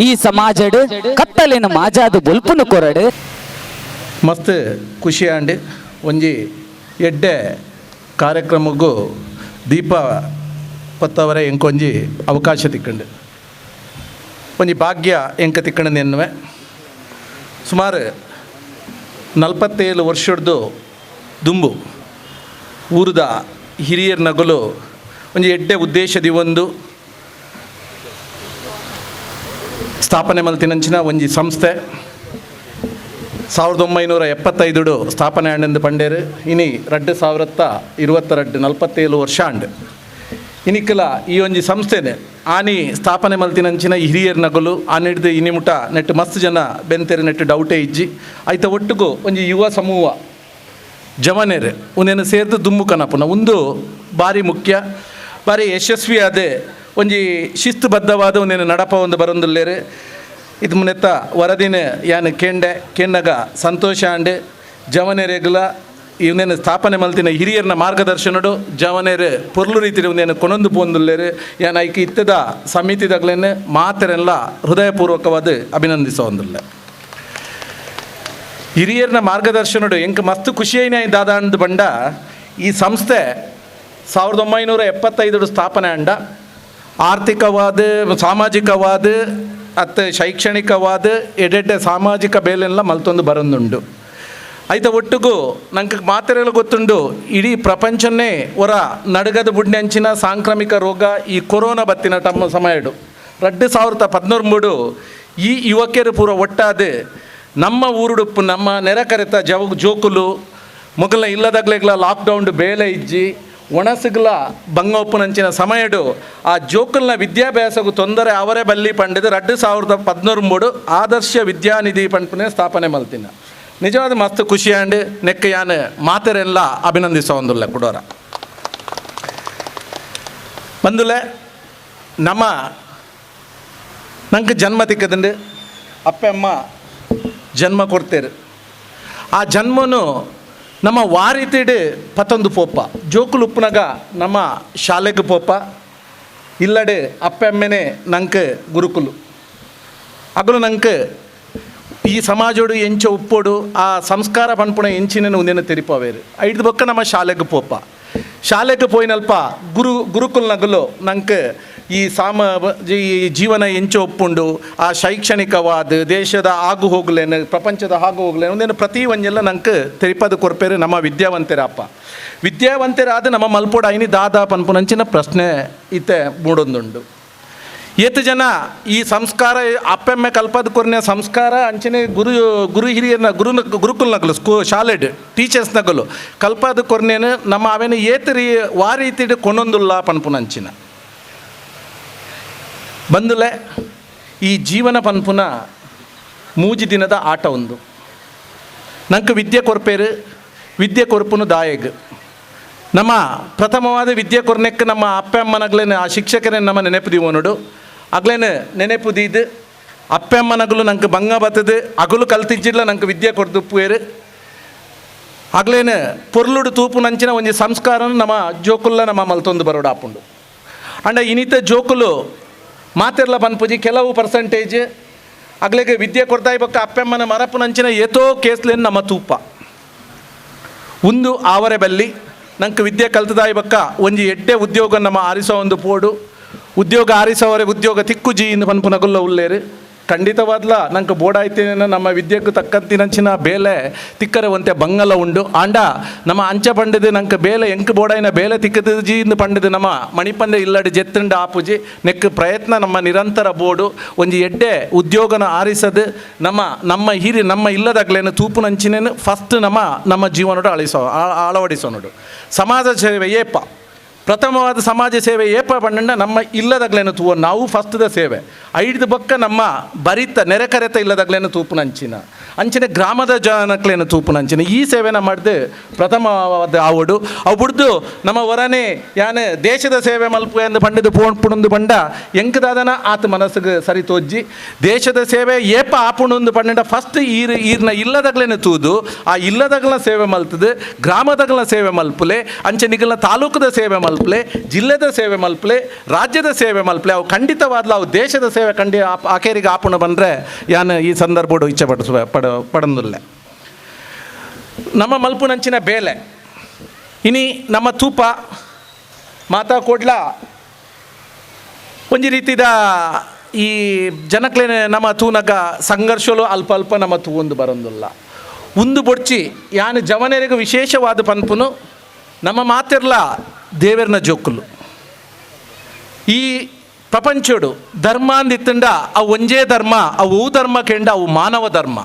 ಈ ಸಮಾಜಡ್ ಕತ್ತಲಿನ ಮಾಜಾದ ಬೊಲ್ಪುನು ಕೊರಡು ಮಸ್ತ್ ಖುಷಿ ಆಂಡ್ ಒಂಜಿ ಎಡ್ಡೆ ಕಾರ್ಯಕ್ರಮಕ್ಕೂ ದೀಪ ಪತ್ತವರೆ ಎಂಕೊಂಜಿ ಅವಕಾಶ ತಿಕ್ಕಂಡು ಒಂಜಿ ಭಾಗ್ಯ ಎಂಕ ತಿಕ್ಕಂಡು ಎನ್ನುವೆ ಸುಮಾರು 47 ವರ್ಷದ್ದು ದುಂಬು ಊರದ ಹಿರಿಯರ ನಗಲು ಒಂಜಿ ಎಡ್ಡೆ ಉದ್ದೇಶದಿ ಒಂದು ಸ್ಥಾಪನೆ ಮಲ್ತಿನಂಚಿನ ಒಂಜಿ ಸಂಸ್ಥೆ 1975 ಸ್ಥಾಪನೆ ಆಂಡೆಂದು ಪಂಡೇರು ಇನಿ 2022 47 ವರ್ಷ ಆಂಡ್ ಇನಿಕ್ಕಲ ಈ ಒಂಜಿ ಸಂಸ್ಥೆನೆ ಆನಿ ಸ್ಥಾಪನೆ ಮಲ್ತಿನಂಚಿನ ಹಿರಿಯರ ನಗಲು ಆನಿಡ್ದು ಇನಿಮುಟ ನೆಟ್ಟು ಮಸ್ತ್ ಜನ ಬೆಂತೆರು ನೆಟ್ಟು ಡೌಟೇ ಇಜ್ಜಿ ಐತ ಒಟ್ಟಿಗೂ ಒಂಜಿ ಯುವ ಸಮೂಹ ಜವನೇರು ಉನೇನು ಸೇರ್ದು ದುಮ್ಮು ಕನಪುನ ಒಂದು ಭಾರಿ ಮುಖ್ಯ ಭಾರಿ ಯಶಸ್ವಿ ಆದೆ ಒಂಜಿ ಶಿಸ್ತುಬದ್ಧವಾದ ಉನೇನು ನಡಪ ಒಂದು ಬರೊಂದುಲ್ಲೇರು ಇದು ಮುನೆತ್ತ ವರದಿನ ಯಾನು ಕೆಂಡಗ ಸಂತೋಷ ಅಂಡೆ ಜವನೇರೆಗಲ ಇವನೇನು ಸ್ಥಾಪನೆ ಮಲ್ತಿನ ಹಿರಿಯರನ್ನ ಮಾರ್ಗದರ್ಶನಡು ಜವನೇರು ಪೊರ್ಲು ರೀತಿಯಲ್ಲಿ ಇವನೇನು ಕೊನೊಂದು ಪೋಂದುಲ್ಲೇರು ಯಾನು ಐಕೆ ಇತ್ತದ ಸಮಿತಿದಾಗಲೇನು ಮಾತರೆಲ್ಲ ಹೃದಯಪೂರ್ವಕವಾದ ಅಭಿನಂದಿಸೋಂದಿಲ್ಲ ಹಿರಿಯರನ್ನ ಮಾರ್ಗದರ್ಶನಡು ಎಂಕ ಮಸ್ತ್ ಖುಷಿಯೇನೇ ದಾದ ಅಂದು ಬಂಡ ಈ ಸಂಸ್ಥೆ 1975 ಸ್ಥಾಪನೆ ಅಂಡ ಆರ್ಥಿಕವಾದ ಸಾಮಾಜಿಕವಾದ ಅತ್ತ ಶೈಕ್ಷಣಿಕವಾದ ಎಡೆಡ್ಡೆ ಸಾಮಾಜಿಕ ಬೇಲೆಲ್ಲ ಮಲ್ತೊಂದು ಬರೊಂದುಂಡು ಐತ ಒಟ್ಟಿಗೂ ನಂಗೆ ಮಾತೆರೆಲ್ಲ ಗೊತ್ತುಂಡು ಇಡೀ ಪ್ರಪಂಚನ್ನೇ ಹೊರ ನಡಗದ ಬುಡ್ನೆಂಚಿನ ಸಾಂಕ್ರಾಮಿಕ ರೋಗ ಈ ಕೊರೋನಾ ಬತ್ತಿನ ತಮ್ಮ ಸಮಯಡು 2013 ಈ ಯುವಕರು ಪೂರ ಒಟ್ಟಾದ ನಮ್ಮ ಊರುಡುಪ್ಪು ನಮ್ಮ ನೆರೆಕರೆತ ಜೋಕುಲು ಮೊಗಲ ಇಲ್ಲದಾಗ್ಲೆಗ್ಲ ಲಾಕ್ಡೌನ್ ಬೇಲೆ ಇಜ್ಜಿ ಒಣಸಿಗ್ಲ ಬಂಗೋಪ್ಪುನಂಚಿನ ಸಮಯಡು ಆ ಜೋಕಲ್ನ ವಿದ್ಯಾಭ್ಯಾಸಕ್ಕೂ ತೊಂದರೆ ಅವರೇ ಬಲ್ಲಿ ಪಂಡಿದು 2013 ಆದರ್ಶ ವಿದ್ಯಾನಿಧಿ ಪಂಪನೆ ಸ್ಥಾಪನೆ ಮಲ್ತಿನ ನಿಜವಾದ ಮಸ್ತ್ ಖುಷಿ ಆಂಡ್ ನೆಕ್ಕ ಯಾನು ಮಾತೆರೆಲ್ಲ ಅಭಿನಂದಿಸೋಂದಿಲ್ಲ ಕೊಡೋರ ಬಂದುಲೆ ನಂಗೆ ಜನ್ಮ ತಿಕ್ಕದಂಡು ಅಪ್ಪ ಅಮ್ಮ ಜನ್ಮ ಕೊಡ್ತೇರು ಆ ಜನ್ಮನು ನಮ್ಮ ವಾರಿತಿಡು ಪತ್ತೊಂದು ಪೋಪ ಜೋಕುಲು ಉಪ್ಪುನಗ ನಮ್ಮ ಶಾಲೆಗೆ ಪೋಪ ಇಲ್ಲಡೆ ಅಪ್ಪ ಅಮ್ಮೆನೆ ನಂಗೆ ಗುರುಕುಲು ಅಗಲು ನಂಗೆ ಈ ಸಮಾಜೋಡು ಎಂಚ ಉಪ್ಪೋಡು ಆ ಸಂಸ್ಕಾರ ಪನ್ಪುಣ ಎಂಚಿನ ಉಂದೇನು ತೆರಿಪವೇರು ಐದು ಬೊಕ್ಕ ನಮ್ಮ ಶಾಲೆಗೆ ಪೋಪ ಶಾಲೆಗೆ ಪೋಯಿನಲ್ಪ ಗುರುಕುಲ್ ನಗಲು ನಂಗೆ ಈ ಈ ಜೀವನ ಎಂಚ ಒಪ್ಪುಂಡು ಆ ಶೈಕ್ಷಣಿಕವಾದ ದೇಶದ ಆಗು ಹೋಗ್ಲೇನು ಪ್ರಪಂಚದ ಆಗು ಹೋಗ್ಲೇನು ಒಂದೇನು ಪ್ರತಿ ಒಂಜೆಲ್ಲ ನಂಗೆ ತೆರಿಪದ ಕೊರ್ಪೇರು ನಮ್ಮ ವಿದ್ಯಾವಂತರಪ್ಪ ವಿದ್ಯಾವಂತರಾದ ನಮ್ಮ ಮಲ್ಪೋಡ ಐನಿ ದಾದಾ ಪನ್ಪುನಂಚಿನ ಪ್ರಶ್ನೆ ಇತ್ತೆ ಮೂಡೊಂದುಂಡು ಏತು ಜನ ಈ ಸಂಸ್ಕಾರ ಅಪ್ಪೆಮ್ಮೆ ಕಲ್ಪದ ಕೊರ್ನೆ ಸಂಸ್ಕಾರ ಅಂಚನೆ ಗುರು ಹಿರಿಯರ್ನ ಗುರುಕುಲ್ನಗಲು ಶಾಲೆಡ್ ಟೀಚರ್ಸ್ನಗಲು ಕಲ್ಪದ ಕೊರ್ನೇನು ನಮ್ಮ ಅವೇನು ಏತು ವಾ ರೀತಿಡ್ ಕೊಂಡೊಂದುಲ್ಲ ಪನ್ಪುನಂಚಿನ ಬಂದುಲೆ ಈ ಜೀವನ ಪನ್ಪುನ ಮೂಜಿ ದಿನದ ಆಟ ಒಂದು ನಂಗೆ ವಿದ್ಯೆ ಕೊರ್ಪೇರು ವಿದ್ಯೆ ಕೊರ್ಪುನು ದಾಯಗ್ ನಮ್ಮ ಪ್ರಥಮವಾದ ವಿದ್ಯೆ ಕೊರ್ನೆಕ್ಕೆ ನಮ್ಮ ಅಪ್ಪ ಅಮ್ಮನಗ್ಲೇನು ಆ ಶಿಕ್ಷಕರೇ ನಮ್ಮ ನೆನಪುದೀವ ನೋಡು ಅಗ್ಲೇನು ನೆನಪುದೀದು ಅಪ್ಪ ಅಮ್ಮನಗಲು ನಂಗೆ ಬಂಗ ಬತ್ತದು ಅಗಲು ಕಲ್ತಿಜ್ಜಿಲ್ಲ ನಂಗೆ ವಿದ್ಯೆ ಕೊರ್ದುಪ್ಪೇರು ಆಗ್ಲೇನು ಪೊರ್ಲುಡು ತೂಪು ನಂಚಿನ ಒಂಜಿ ಸಂಸ್ಕಾರನ ನಮ್ಮ ಜೋಕುಲ್ಲ ನಮ್ಮ ಮಲ್ತೊಂದು ಬರೋಡು ಆಪುಂಡು ಅಂಡ ಇನಿತ ಜೋಕುಲು ಮಾತೆರ್ಲ ಪನ್ಪುಜಿ ಕೆಲವು ಪರ್ಸೆಂಟೇಜ್ ಅಗ್ಲೆಗೆ ವಿದ್ಯೆ ಕೊಡ್ತಾಯಿ ಬಕ್ಕ ಅಪ್ಪಮ್ಮನ ಮರಪು ನಂಚಿನ ಏತೋ ಕೇಸ್ಲೇನು ನಮ್ಮ ತೂಪ ಒಂದು ಆವರೆ ಬಲ್ಲಿ ನಂಗೆ ವಿದ್ಯೆ ಕಲ್ತದಾಯಿ ಬಕ್ಕ ಒಂಜಿ ಎಡ್ಡೆ ಉದ್ಯೋಗ ನಮ್ಮ ಆರಿಸೋ ಒಂದು ಪೋಡು ಉದ್ಯೋಗ ಆರಿಸೋವರೆ ಉದ್ಯೋಗ ತಿಕ್ಕು ಜಿ ಇಂದು ಪನ್ಪುನಗುಲ್ಲ ಉಳ್ಳೇರು ಖಂಡಿತವಾದ್ಲ ನಂಗೆ ಬೋಡಾಯ್ತೇನ ನಮ್ಮ ವಿದ್ಯೆಗೂ ತಕ್ಕಂತಿನಂಚಿನ ಬೇಲೆ ತಿಕ್ಕರೆ ಒಂತೆ ಬಂಗಲ ಉಂಡು ಆಂಡ ನಮ್ಮ ಅಂಚ ಪಂಡಿದು ನಂಗೆ ಬೇಲೆ ಎಂಕ್ ಬೋಡಾಯಿನ ಬೇಲೆ ತಿಕ್ಕದ ಜಿ ಇಂದು ಪಂಡಿದು ನಮ್ಮ ಮಣಿಪಂದೆ ಇಲ್ಲಡಿ ಜೆತ್ತಂಡ ಆಪುಜಿ ನೆಕ್ ಪ್ರಯತ್ನ ನಮ್ಮ ನಿರಂತರ ಬೋಡು ಒಂಜಿ ಎಡ್ಡೆ ಉದ್ಯೋಗನ ಆರಿಸದು ನಮ್ಮ ಹಿರಿ ನಮ್ಮ ಇಲ್ಲದಾಗ್ಲೇನು ತೂಪು ನಂಚಿನೇನು ಫಸ್ಟ್ ನಮ್ಮ ಜೀವನೋಡು ಅಳವಡಿಸೋನೋಡು ಸಮಾಜ ಸೇವೆ ಏಪ ಪ್ರಥಮವಾದ ಸಮಾಜ ಸೇವೆ ಏಪ ಪಂಡ ನಮ್ಮ ಇಲ್ಲದಾಗ್ಲೇನು ತೂವ ನಾವು ಫಸ್ಟ್ದ ಸೇವೆ ಐದು ಬೊಕ್ಕ ನಮ್ಮ ಬರಿತ ನೆರೆಕರೆತ ಇಲ್ಲದಾಗ್ಲೇನು ತೂಪು ನಂಚಿನ ಅಂಚನೆ ಗ್ರಾಮದ ಜನಕ್ಲೇನು ತೂಪು ನಂಚಿನ ಈ ಸೇವೆನ ಮಾಡಿದೆ ಪ್ರಥಮವಾದ ಆವಡು ಅವು ಬಿಡ್ದು ನಮ್ಮ ಹೊರನೇ ಯಾನೆ ದೇಶದ ಸೇವೆ ಮಲ್ಪು ಎಂದು ಪಂಡಿದು ಪುಣಂದು ಪಂಡ ಎಂಕದಾದನ ಆತ ಮನಸ್ಸಿಗೆ ಸರಿ ತೋಜ್ಜಿ ದೇಶದ ಸೇವೆ ಏಪ ಆಪುಣಂದು ಪಂಡ ಫಸ್ಟ್ ಈರ್ನ ಇಲ್ಲದಾಗ್ಲೇನು ತೂದು ಆ ಇಲ್ಲದಾಗಲ ಸೇವೆ ಮಲ್ತದು ಗ್ರಾಮದಾಗಲ ಸೇವೆ ಮಲ್ಪುಲೆ ಅಂಚನಿಗಲ ತಾಲೂಕದ ಸೇವೆ ಮಲ್ಪಲೆ ಜಿಲ್ಲೆದ ಸೇವೆ ಮಲ್ಪಲೆ ರಾಜ್ಯದ ಸೇವೆ ಮಲ್ಪಲೆ ಅವು ಖಂಡಿತವಾದ್ಲ ಅವು ದೇಶದ ಸೇವೆ ಆಕೇರಿಗೆ ಆಪುಣ ಬಂದರೆ ಯಾನು ಈ ಸಂದರ್ಭಡು ಇಚ್ಛೆ ಪಡಂದಿಲ್ಲ ನಮ್ಮ ಮಲ್ಪುನಂಚಿನ ಬೇಲೆ ಇನಿ ನಮ್ಮ ತೂಪ ಮಾತಾ ಕೊಡ್ಲ ಒಂಜಿ ರೀತಿದ ಈ ಜನಕ್ಲೇನೆ ನಮ್ಮ ತೂನಗ ಸಂಘರ್ಷಲು ಅಲ್ಪ ಅಲ್ಪ ನಮ್ಮ ತೂ ಒಂದು ಬರಂದಿಲ್ಲ ಒಂದು ಬೊಡ್ಚಿ ಯಾನು ಜವನರಿಗೆ ವಿಶೇಷವಾದ ಪನ್ಪುನು ನಮ್ಮ ಮಾತಿರ್ಲ ದೇವರನ ಜೋಕುಲು ಈ ಪ್ರಪಂಚಡು ಧರ್ಮ ಅಂದಿತ್ತಂಡ ಅವು ಒಂಜೇ ಧರ್ಮ ಅವು ಧರ್ಮ ಕೆಂಡ ಅವು ಮಾನವ ಧರ್ಮ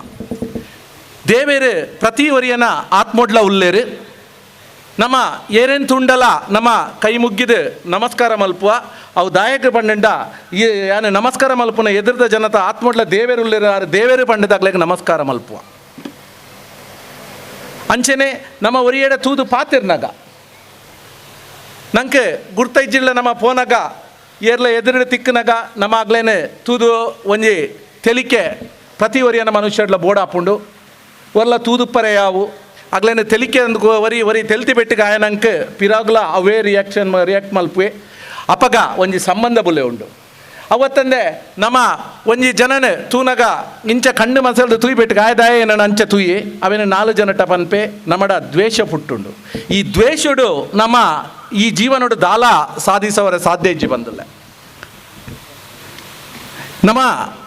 ದೇವೇರು ಪ್ರತಿ ವರಿಯನ ಆತ್ಮೋಡ್ಲ ಉಲ್ಲೇರು ನಮ್ಮ ಏನೇನು ತುಂಡಲ ನಮ್ಮ ಕೈ ಮುಗ್ಗಿದು ನಮಸ್ಕಾರ ಮಲ್ಪುವ ಅವು ದಾಯಕ ಪಂಡ ಈ ಯಾನು ನಮಸ್ಕಾರ ಮಲ್ಪುನ ಎದುರದ ಜನತ ಆತ್ಮೋಡ್ಲ ದೇವೇರು ಉಲ್ಲೇರು ದೇವೇರು ಪಂಡದಾಗ್ಲಿಗೆ ನಮಸ್ಕಾರ ಮಲ್ಪುವ ಅಂಚೆನೆ ನಮ್ಮ ಒರಿಯಡ ತೂದು ಪಾತಿರ್ನಾಗ ನಂಗೆ ಗುರ್ತೈಜಿಲ್ಲ ನಮ್ಮ ಫೋನಾಗ ಏರ್ಲ ಎದುರು ತಿಕ್ಕನಾಗ ನಮ್ಮ ಆಗ್ಲೇನೆ ತೂದು ಒಂಜಿ ತೆಲಿಕೆ ಪ್ರತಿ ವರಿಯನ ಮನುಷ್ಯಡ್ಲ ಬೋರ್ಡ್ ಹಾಪುಂಡು ಒರ್ಲ ತೂದುಪ್ಪರೆ ಯಾವು ಆಗ್ಲೇನೆ ತೆಲಿಕೆ ಅಂದು ವರಿ ತೆಲ್ತಿ ಬೆಟ್ಟಿಗೆ ಆಯನಂಗೆ ಪಿರಾಗ್ಲ ಅವೇ ರಿಯಾಕ್ಟ್ ಮಲ್ಪುವೆ ಅಪಗ ಒಂಜಿ ಸಂಬಂಧ ಬುಲೆ ಉಂಡು ಅವತ್ತಂದೆ ನಮ್ಮ ಒಂಜಿ ಜನನ ತೂನಗ ಇಂಚ ಕಣ್ಣು ಮಸಲ್ದು ತೂಯಿ ಬೆಟ್ಟಿಗೆ ಆಯ್ದಾಯ ನನ್ನ ಅಂಚ ತೂಯಿ ಅವೇನು 4 ಜನಟ ಪನ್ಪೆ ನಮ್ಮಡ ದ್ವೇಷ ಪುಟ್ಟುಂಡು ಈ ದ್ವೇಷಡು ನಮ್ಮ ಈ ಜೀವನೋಡು ದಾಲ ಸಾಧಿಸವರ ಸಾಧ್ಯ ಇಜ್ಜಿ ಬಂದಿಲ್ಲ ನಮ್ಮ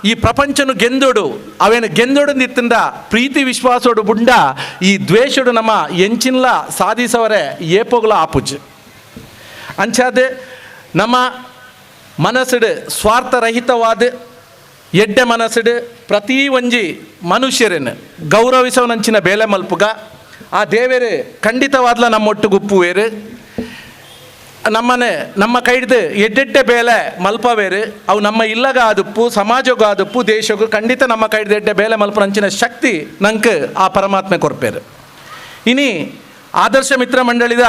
ಈ ಪ್ರಪಂಚನು ಗೆಂದೋಡು ಅವೇನು ಗೆಂದೋಡು ನಿತ್ತಂದ ಪ್ರೀತಿ ವಿಶ್ವಾಸೋಡು ಬುಂಡ ಈ ದ್ವೇಷಡು ನಮ್ಮ ಎಂಚಿನ್ಲ ಸಾಧಿಸವರೇ ಏಪೋಗ್ಲ ಆಪುಜ್ ಅಂಚಾದ ನಮ್ಮ ಮನಸ್ಸುಡು ಸ್ವಾರ್ಥರಹಿತವಾದ ಎಡ್ಡೆ ಮನಸ್ಸುಡು ಪ್ರತಿ ಒಂಜಿ ಮನುಷ್ಯರನ್ನು ಗೌರವಿಸೋನಂಚಿನ ಬೇಲೆ ಮಲ್ಪುಗ ಆ ದೇವೇರು ಖಂಡಿತವಾದ್ಲ ನಮ್ಮೊಟ್ಟುಗುಪ್ಪುವೇರು ನಮ್ಮ ಕೈಡ್ದು ಎಡ್ಡೆಡ್ಡೆ ಬೇಲೆ ಮಲ್ಪವೇರು ಅವು ನಮ್ಮ ಇಲ್ಲಗ ಆದುಪ್ಪು ಸಮಾಜಗೂ ಆದುಪ್ಪು ದೇಶಗೂ ಖಂಡಿತ ನಮ್ಮ ಕೈಡ್ದು ಎಡ್ಡೆ ಬೇಲೆ ಮಲ್ಪನಂಚಿನ ಶಕ್ತಿ ನಂಗೆ ಆ ಪರಮಾತ್ಮೆ ಕೊರ್ಪೇರು ಇನಿ ಆದರ್ಶ ಮಿತ್ರ ಮಂಡಳಿದ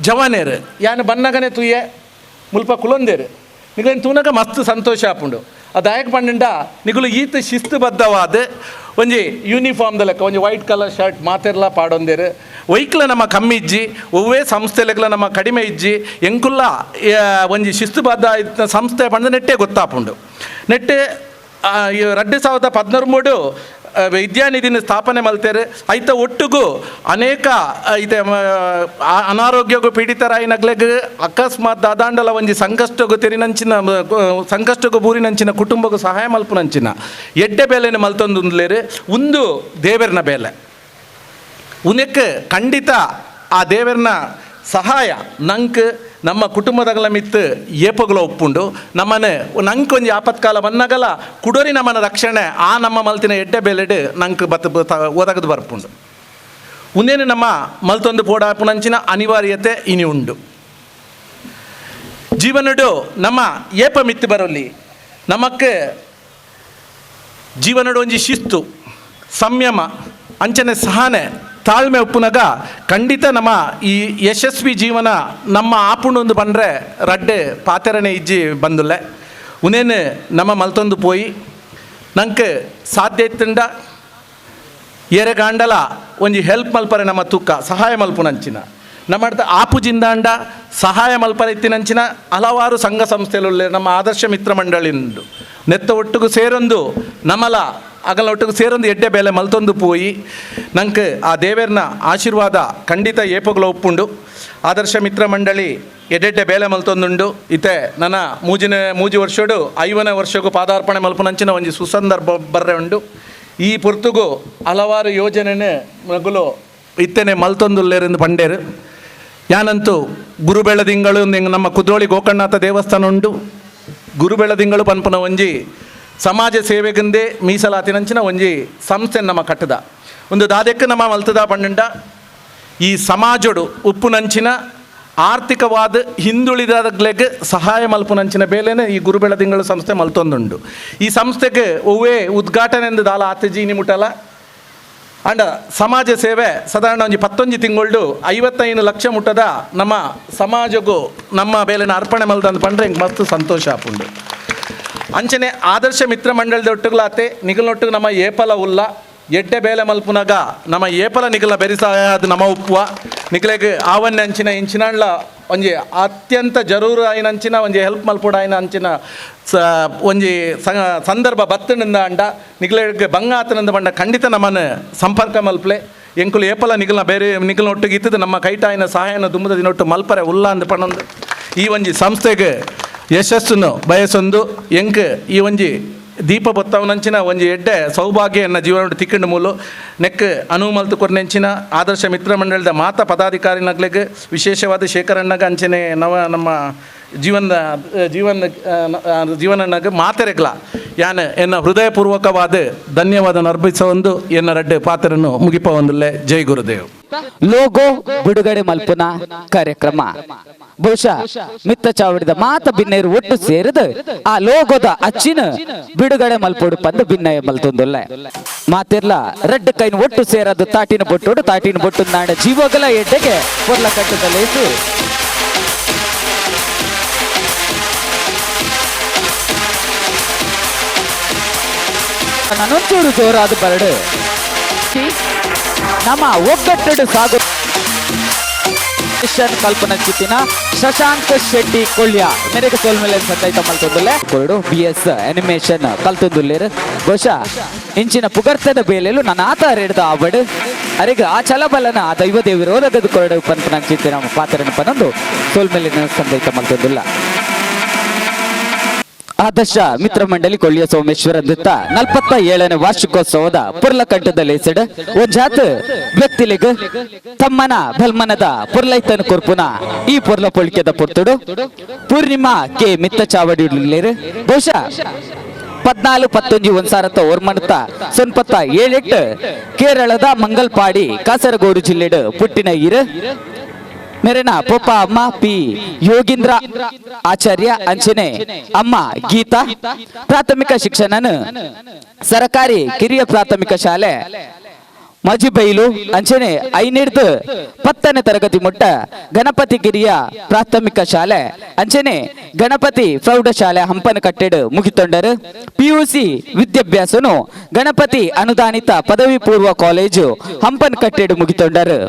ಜವಾನೇರು ಯಾನು ಬನ್ನಗನೆ ತುಯ್ಯೆ ಮುಲ್ಪ ಕುಲೊಂದೇರು ನಿಗೇನು ತೂನಗ ಮಸ್ತ್ ಸಂತೋಷ ಆಪುಂಡು ಅದಾಯಕ ಪಂಡ ನಿಗುಲು ಈತ ಶಿಸ್ತುಬದ್ಧವಾದ ಒಂಜಿ ಯೂನಿಫಾರ್ಮ್ದ ಲೆಕ್ಕ ಒಂಜಿ ವೈಟ್ ಕಲರ್ ಶರ್ಟ್ ಮಾತೆರ್ಲ ಪಾಡೊಂದೇರು ಒಯ್ಕ್ಲ ನಮ್ಮ ಕಮ್ಮಿ ಇಜ್ಜಿ ಒವ್ವೇ ಸಂಸ್ಥೆಲೆಗ್ಲ ನಮ್ಮ ಕಡಿಮೆ ಇಜ್ಜಿ ಎಂಕುಲ್ಲ ಒಂಜಿ ಶಿಸ್ತುಬದ್ಧ ಸಂಸ್ಥೆ ಪಂಡ ನೆಟ್ಟೆ ಗೊತ್ತಾಪುಂಡು ನೆಟ್ಟೆ 2013 ವಿದ್ಯಾನಿಧಿನ ಸ್ಥಾಪನೆ ಮಲ್ತೇರು ಐತ ಒಟ್ಟಿಗೂ ಅನೇಕ ಐತೆ ಅನಾರೋಗ್ಯಗೂ ಪೀಡಿತರಾಯಿನಗ್ಲೆಗ್ ಅಕಸ್ಮಾತ್ ದಾದಾಂಡಲ ಒಂಜಿ ಸಂಕಷ್ಟಗೂ ತೆರಿನಂಚಿನ ಸಂಕಷ್ಟಗೂ ಬೂರಿನಂಚಿನ ಕುಟುಂಬಗೂ ಸಹಾಯ ಮಲ್ಪುನಂಚಿನ ಎಡ್ಡೆ ಬೇಲೆನ ಮಲ್ತೊಂದುಲೇರು ಒಂದು ದೇವರನ ಬೇಲೆ ಉನೆಕ್ ಖಂಡಿತ ಆ ದೇವರನ ಸಹಾಯ ನಂಗೆ ನಮ್ಮ ಕುಟುಂಬದಗಳ ಮಿತ್ತು ಏಪಗಳು ಒಪ್ಪುಂಡು ನಮ್ಮನೆ ನಂಗೆ ಒಂಜಿ ಆಪತ್ಕಾಲ ಬಂದಾಗಲ ಕುಡೋರಿ ನಮ್ಮನ ರಕ್ಷಣೆ ಆ ನಮ್ಮ ಮಲ್ತಿನ ಎಡ್ಡೆ ಬೆಲೆಡ್ ನಂಗೆ ಒದಗದು ಬರ್ಪುಂಡು ಉಂದೇನು ನಮ್ಮ ಮಲ್ತೊಂದು ಪೋಡಾಪುನಂಚಿನ ಅನಿವಾರ್ಯತೆ ಇನಿ ಉಂಡು ಜೀವನಡು ನಮ್ಮ ಏಪ ಮಿತ್ತು ಬರೋಲ್ಲಿ ನಮಕ್ಕೆ ಜೀವನಡು ಒಂಜಿ ಶಿಸ್ತು ಸಂಯಮ ಅಂಚನೆ ಸಹನೆ ತಾಳ್ಮೆ ಉಪ್ಪುನಗ ಖಂಡಿತ ನಮ್ಮ ಈ ಯಶಸ್ವಿ ಜೀವನ ನಮ್ಮ ಆಪುಂಡು ಬಂದರೆ ರಡ್ಡೆ ಪಾತೆರನೆ ಇಜ್ಜಿ ಬಂದುಲ್ಲೆ ಉನೇನು ನಮ್ಮ ಮಲ್ತೊಂದು ಪೋಯಿ ನಂಗೆ ಸಾಧ್ಯ ಇತ್ತಂಡ ಎರೆಗಾಂಡಲ ಒಂಜಿ ಹೆಲ್ಪ್ ಮಲ್ಪರೆ ನಮ್ಮ ತೂಕ ಸಹಾಯ ಮಲ್ಪುನಂಚಿನ ನಮ್ಮ ಆಪು ಜಿಂದಾಂಡ ಸಹಾಯ ಮಲ್ಪರೆ ಇತ್ತಿನಂಚಿನ ಹಲವಾರು ಸಂಘ ಸಂಸ್ಥೆಗಳು ನಮ್ಮ ಆದರ್ಶ ಮಿತ್ರ ಮಂಡಳಿ ಉಂಡು ನೆತ್ತ ಒಟ್ಟಿಗೂ ಸೇರೊಂದು ನಮ್ಮಲ ಅಗಲ ಒಟ್ಟಿಗೆ ಸೇರೊಂದು ಎಡ್ಡೆ ಬೇಲೆ ಮಲ್ತೊಂದು ಪೋಯಿ ನಂಗೆ ಆ ದೇವೇರ್ನ ಆಶೀರ್ವಾದ ಖಂಡಿತ ಏಪಗಳು ಒಪ್ಪುಂಡು ಆದರ್ಶ ಮಿತ್ರ ಮಂಡಳಿ ಎಡ್ಡೆಡ್ಡೆ ಬೇಲೆ ಮಲ್ತೊಂದುಂಡು ಇತ್ತೆ ನನ್ನ ಮೂಜಿ ವರ್ಷಡು 5ನೇ ವರ್ಷಕ್ಕೂ ಪಾದಾರ್ಪಣೆ ಮಲ್ಪುನಂಚಿನ ಒಂಜಿ ಸುಸಂದರ್ಭ ಬರ್ರೆ ಉಂಡು ಈ ಪೊರ್ತುಗು ಹಲವಾರು ಯೋಜನೆ ಮಗುಲು ಇತ್ತೇನೆ ಮಲ್ತೊಂದುಲ್ಲೇರೆಂದು ಪಂಡೇರು ಯಾನಂತೂ ಗುರುಬೆಳದಿಂಗಳು ನಮ್ಮ ಕುದ್ರೋಳಿ ಗೋಕರ್ಣನಾಥ ದೇವಸ್ಥಾನ ಉಂಡು ಗುರುಬೆಳದಿಂಗಳು ಪನ್ಪುನ ಒಂಜಿ ಸಮಾಜ ಸೇವೆಗಂದೇ ಮೀಸಲಾತಿನಂಚಿನ ಒಂಜಿ ಸಂಸ್ಥೆ ನಮ್ಮ ಕಟ್ಟದ ಒಂದು ದಾದೆಕ್ಕೆ ನಮ್ಮ ಮಲ್ತದ ಪಂಡ ಈ ಸಮಾಜಡು ಉಪ್ಪುನಂಚಿನ ಆರ್ಥಿಕವಾದ ಹಿಂದುಳಿದಗ್ಲೆಗೆ ಸಹಾಯ ಮಲ್ಪುನಂಚಿನ ಬೇಲೆನೇ ಈ ಗುರುಬೆಳದಿಂಗಳು ಸಂಸ್ಥೆ ಮಲ್ತೊಂದುಂಡು ಈ ಸಂಸ್ಥೆಗೆ ಒವ್ವೇ ಉದ್ಘಾಟನೆ ಎಂದು ದಾಲ ಆತಜೀನಿ ಮುಟ್ಟಲ ಅಂಡ ಸಮಾಜ ಸೇವೆ ಸಾಧಾರಣ ಒಂಜಿ 11 ತಿಂಗಳು 55 ಲಕ್ಷ ಮುಟ್ಟದ ನಮ್ಮ ಸಮಾಜಗೂ ನಮ್ಮ ಬೇಲೆನ ಅರ್ಪಣೆ ಮಲ್ದಂದು ಪಂಡ್ರೆ ಹಿಂಗೆ ಮಸ್ತ್ ಸಂತೋಷ ಆಪುಂಡು ಅಂಚನೆ ಆದರ್ಶ ಮಿತ್ರ ಮಂಡಳದ ಒಟ್ಟುಗಳಾತೆ ನಿಗಲ್ನೊಟ್ಟಿಗೆ ನಮ್ಮ ಏಪಲ ಉಲ್ಲ ಎಡ್ಡೆ ಬೇಲೆ ಮಲ್ಪುನಾಗ ನಮ್ಮ ಏಪಲ ನಿಗಲ ಬೆರಿಸಾಯ ಅದು ನಮ್ಮ ಉಪ್ಪುವ ನಿಗಲೆಗೆ ಆವನ್ಯ ಅಂಚಿನ ಇಂಚಿನಾಳ್ಲ ಒಂಜಿ ಅತ್ಯಂತ ಜರೂರು ಆಯ್ನಂಚಿನ ಒಂಜಿ ಹೆಲ್ಪ್ ಮಲ್ಪುಡ ಆಯ್ನ ಅಂಚಿನ ಒಂಜಿ ಸಂದರ್ಭ ಬತ್ತನಿಂದ ಅಂಡ ನಿಗಲೆಗೆ ಬಂಗಾತನಿಂದ ಬಂಡ ಖಂಡಿತ ನಮ್ಮನ್ನು ಸಂಪರ್ಕ ಮಲ್ಪಲೆ ಎಂಕುಲು ಏಪಲ ನಿಗಲ ಬೇರೆ ನಿಗಲ್ನೊಟ್ಟಿಗೆ ಇತ್ತದ ನಮ್ಮ ಕೈಟಾಯಿನ ಸಹಾಯನ ದುಮ್ಮದ ದಿನೊಟ್ಟು ಮಲ್ಪರೆ ಉಲ್ಲ ಅಂದ ಪಣೊಂದು ಈ ಒಂಜಿ ಸಂಸ್ಥೆಗೆ ಯಶಸ್ಸನ್ನು ಬಯಸೊಂದು ಎಂಕ್ ಈ ಒಂಜಿ ದೀಪ ಬೊತ್ತವನಂಚಿನ ಒಂಜಿ ಎಡ್ಡೆ ಸೌಭಾಗ್ಯ ಎನ್ನ ಜೀವನ ತಿಕ್ಕಂಡು ಮೂಲು ನೆಕ್ ಅನುವು ಮಲ್ತು ಕೊರ್ನೆಂಚಿನ ಆದರ್ಶ ಮಿತ್ರ ಮಂಡಳದ ಮಾತ ಪದಾಧಿಕಾರಿನಗ್ಲಿಗೆ ವಿಶೇಷವಾದ ಶೇಖರಣ್ಣಗ ಅಂಚನೆ ನಮ್ಮ ಜೀವನನಾಗ ಮಾತೆರೆಗ್ಲ ಯಾನ್ ಎನ್ನ ಹೃದಯಪೂರ್ವಕವಾದ ಧನ್ಯವಾದ ಅರ್ಪಿಸೊಂದು ಎನ್ನ ರಡ್ಡೆ ಪಾತ್ರನ್ನು ಮುಗಿಪ ಒಂದುಲ್ಲೆ ಜೈ ಗುರುದೇವ್ ಲೋಗೋ ಬಿಡುಗಡೆ ಮಲ್ಪುನ ಕಾರ್ಯಕ್ರಮ ಬಹುಶಃ ಮಿತ್ತ ಚಾವಡಿದ ಮಾತ ಭಿನ್ನೆರು ಒಟ್ಟು ಸೇರಿದು ಆ ಲೋಗೋದ ಅಚ್ಚಿನ ಬಿಡುಗಡೆ ಮಲ್ಪೋಡು ಪಂದು ಭಿನ್ನಯ ಮಲ್ತೊಂದುಲ್ಲೆ ಮಾತಿರ್ಲ ರೆಡ್ ಕೈನ್ ಒಟ್ಟು ಸೇರದು ತಾಟಿನ ಬೊಟ್ಟು ನಾಡ ಜೀವಗಲ ಎಡ್ಡೆಗೆ ಪೊರ್ಲ ಕಟ್ಟದಲೇಸು ನಾನೊಂಚೂರು ಜೋರಾದ ಬರಡು ನಮ್ಮ ಒಗ್ಗಟ್ಟಡು ಸಾಗು ಕಲ್ಪನಾ ಚಿತ್ತಿನ ಶಶಾಂಕ್ ಶೆಟ್ಟಿ ಕೊಳ್ಳ್ಯ ಮೇರೆಗೆ ಸೋಲ್ಮೇಲೆ ಸತೈತ ಮಲ್ತೊಂದುಲ್ಲೆ ಕೊರಡು BS ಅನಿಮೇಷನ್ ಕಲ್ತೊಂದುಲ್ಲೇರು ಬಹುಶಃ ಇಂಚಿನ ಪುಗರ್ತದ ಬೇಲೆಲು ನನ್ನ ಆತ ಹಿಡಿದ ಆವಡು ಅರೆಗ ಆ ಚಲಬಲನ ಆ ದೈವ ದೇವಿರೋದಗದು ಕೊರಡು ಪಂಪನ ಚಿತ್ತಿನ ಪಾತ್ರನ ಪನೊಂದು ಸೋಲ್ಮೇಲಿನ ಸಂದೈತ ಮಲ್ತೊಂದುಲ್ಲ ಆದರ್ಶ ಮಿತ್ರ ಮಂಡಳಿ ಕೊಳ್ಳಿಯ ಸೋಮೇಶ್ವರ ದತ್ತ 47ನೇ ವಾರ್ಷಿಕೋತ್ಸವದ ಪುರ್ಲಕಂಠದಲ್ಲಿ ಸೆಡ ಒಂಜಾತ್ ವ್ಯಕ್ತಿಲಿಗ ತಮ್ಮನ ಬಲ್ಮನದ ಪುರ್ಲೈತನ ಕೊರ್ಪುನ ಈ ಪುರ್ಲ ಪೊಳಿಕೆದ ಪುರ್ತುಡು ಪೂರ್ಣಿಮಾ ಕೆ ಮಿತ್ತ ಚಾವಡಿ ಬಹುಶಃ 14-15 ಓರ್ಮನತ ಸೊನ್ಪತ್ತ 7 ಕೇರಳದ ಮಂಗಲ್ಪಾಡಿ ಕಾಸರಗೋಡು ಜಿಲ್ಲೆಡು ಪುಟ್ಟಿನ ಇರು ಮೇರೆನ ಪಪ್ಪ ಅಮ್ಮ ಪಿ ಯೋಗೀಂದ್ರ ಆಚಾರ್ಯ ಅಂಚನೆ ಅಮ್ಮ ಗೀತಾ ಪ್ರಾಥಮಿಕ ಶಿಕ್ಷಣ ಸರಕಾರಿ ಕಿರಿಯ ಪ್ರಾಥಮಿಕ ಶಾಲೆ ಮಜಿಬೈಲು ಅಂಚನೆ 10ನೇ ತರಗತಿ ಮುಟ್ಟ ಗಣಪತಿ ಕಿರಿಯ ಪ್ರಾಥಮಿಕ ಶಾಲೆ ಅಂಚನೆ ಗಣಪತಿ ಪ್ರೌಢಶಾಲೆ ಹಂಪನ ಕಟ್ಟೆಡು ಮುಗಿತೊಂಡರು PUC ವಿದ್ಯಾಭ್ಯಾಸನು ಗಣಪತಿ ಅನುದಾನಿತ ಪದವಿ ಪೂರ್ವ ಕಾಲೇಜು ಹಂಪನ ಕಟ್ಟೆಡು ಮುಗಿತೊಂಡರು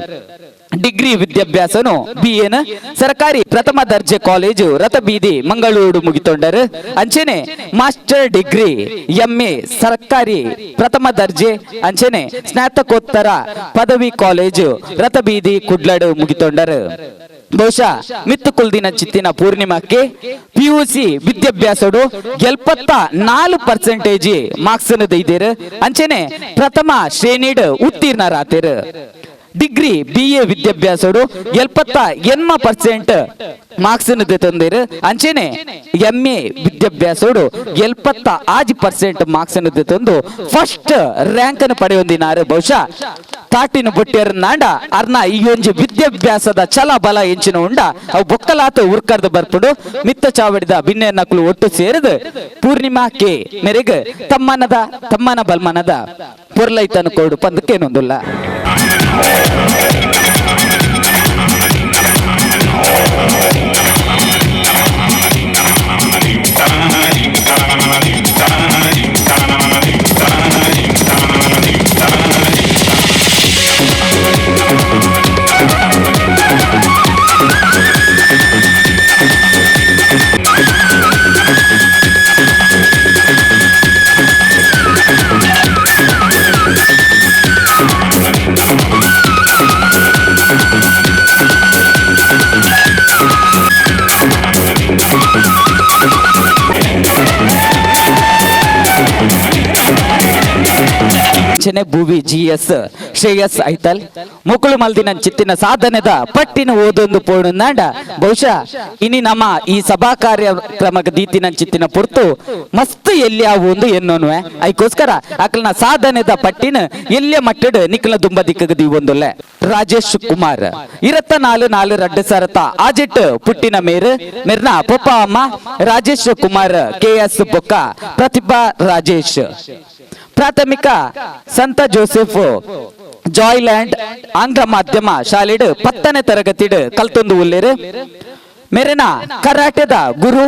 ಡಿಗ್ರಿ ವಿದ್ಯಾಭ್ಯಾಸನು BA ಸರ್ಕಾರಿ ಪ್ರಥಮ ದರ್ಜೆ ಕಾಲೇಜು ರಥಬೀದಿ ಮಂಗಳೂರು ಮುಗಿತೊಂಡರು ಅಂಚನೆ ಮಾಸ್ಟರ್ ಡಿಗ್ರಿ MA ಸರ್ಕಾರಿ ಪ್ರಥಮ ದರ್ಜೆ ಅಂಚನೆ ಸ್ನಾತಕೋತ್ತರ ಪದವಿ ಕಾಲೇಜು ರಥಬೀದಿ ಕುಡ್ಲಡು ಮುಗಿತೊಂಡರು ಬಹುಶಃ ಮಿತ್ತು ಕುಲ್ದಿನ ಚಿತ್ತಿನ ಪೂರ್ಣಿಮಾಕ್ಕೆ PUC ವಿದ್ಯಾಭ್ಯಾಸಡು 74% ಮಾರ್ಕ್ಸ್ ದೈದೇರು ಅಂಚನೆ ಪ್ರಥಮ ಶ್ರೇಣಿಡ್ ಉತ್ತೀರ್ಣರಾತೇರು ಡಿಗ್ರಿ BA ವಿದ್ಯಾಭ್ಯಾಸಡು 78% ಮಾರ್ಕ್ಸ್ ತಂದಿರು ಅಂಚೆನೆ MA ವಿದ್ಯಾಭ್ಯಾಸಡು 75% ಮಾರ್ಕ್ಸ್ ತಂದು ಫಸ್ಟ್ ರ್ಯಾಂಕ್ ಅನ್ನು ಪಡೆಯೊಂದಿನಾರು ಬಹುಶಃ ತಾಟಿನ ಬೊಟ್ಟಿಯರ್ ನಾಂಡ ಅರ್ನ ಈ ಒಂಜಿ ವಿದ್ಯಾಭ್ಯಾಸದ ಛಲ ಬಲ ಎಂಚಿನ ಉಂಡ ಅವು ಬೊಕ್ಕಲಾತ ಉರ್ಕರ್ದು ಬರ್ಪುಡು ಮಿತ್ತ ಚಾವಡಿದ ಬಿನ್ನೆ ನಕಲು ಒಟ್ಟು ಸೇರಿದು ಪೂರ್ಣಿಮಾ ಕೆ ಮೇರೆಗೆ ತಮ್ಮನ ಬಲ್ಮನದ ಪೊರ್ಲೈತನ ಕೋಡು ಪಂದಕ್ಕೇನೊಂದುಲ್ಲ. ಭೂವಿ GS ಶ್ರೇಯಸ್ ಐತಲ್ ಮುಕುಳು ಮಲ್ದಿನ ಚಿತ್ತಿನ ಸಾಧನೆದ ಪಟ್ಟಿನ ಓದೊಂದು ಪೋಡು ನಾಂಡ ಬಹುಶಃ ಇನಿ ನಮ್ಮ ಈ ಸಭಾ ಕಾರ್ಯಕ್ರಮದ ದೀತಿನ ಚಿತ್ತಿನ ಪುರ್ತು ಮಸ್ತ್ ಎಲ್ಲಿ ಅವು ಒಂದು ಎನ್ನೋನ್ವೆ ಅದಕ್ಕೋಸ್ಕರ ಅಕ್ಲನ ಸಾಧನೆದ ಪಟ್ಟಿನ ಎಲ್ಲೇ ಮಟ್ಟಡ್ ನಿಕ್ಲ ದುಂಬ ದಿಕ್ಕಗದಿ ಒಂದುಲ್ಲೆ. ರಾಜೇಶ್ ಕುಮಾರ್ 24 2 ಸರತ ಆಜಿಟ್ ಪುಟ್ಟಿನ ಮೇರ್ನ ಪಪ್ಪ ಅಮ್ಮ ರಾಜೇಶ್ ಕುಮಾರ್ KS ಬೊಕ್ಕ ಪ್ರತಿಭಾ ರಾಜೇಶ್ ಪ್ರಾಥಮಿಕ ಸಂತ ಜೋಸೆಫ್ ಜಾಯ್ಲ್ಯಾಂಡ್ ಆಂಗ್ಲ ಮಾಧ್ಯಮ ಶಾಲೆಡ್ 10ನೇ ತರಗತಿಡ್ ಕಲ್ತೊಂದು ಉಲ್ಲೇರು ಮೇರೆನ ಕರಾಟೆದ ಗುರು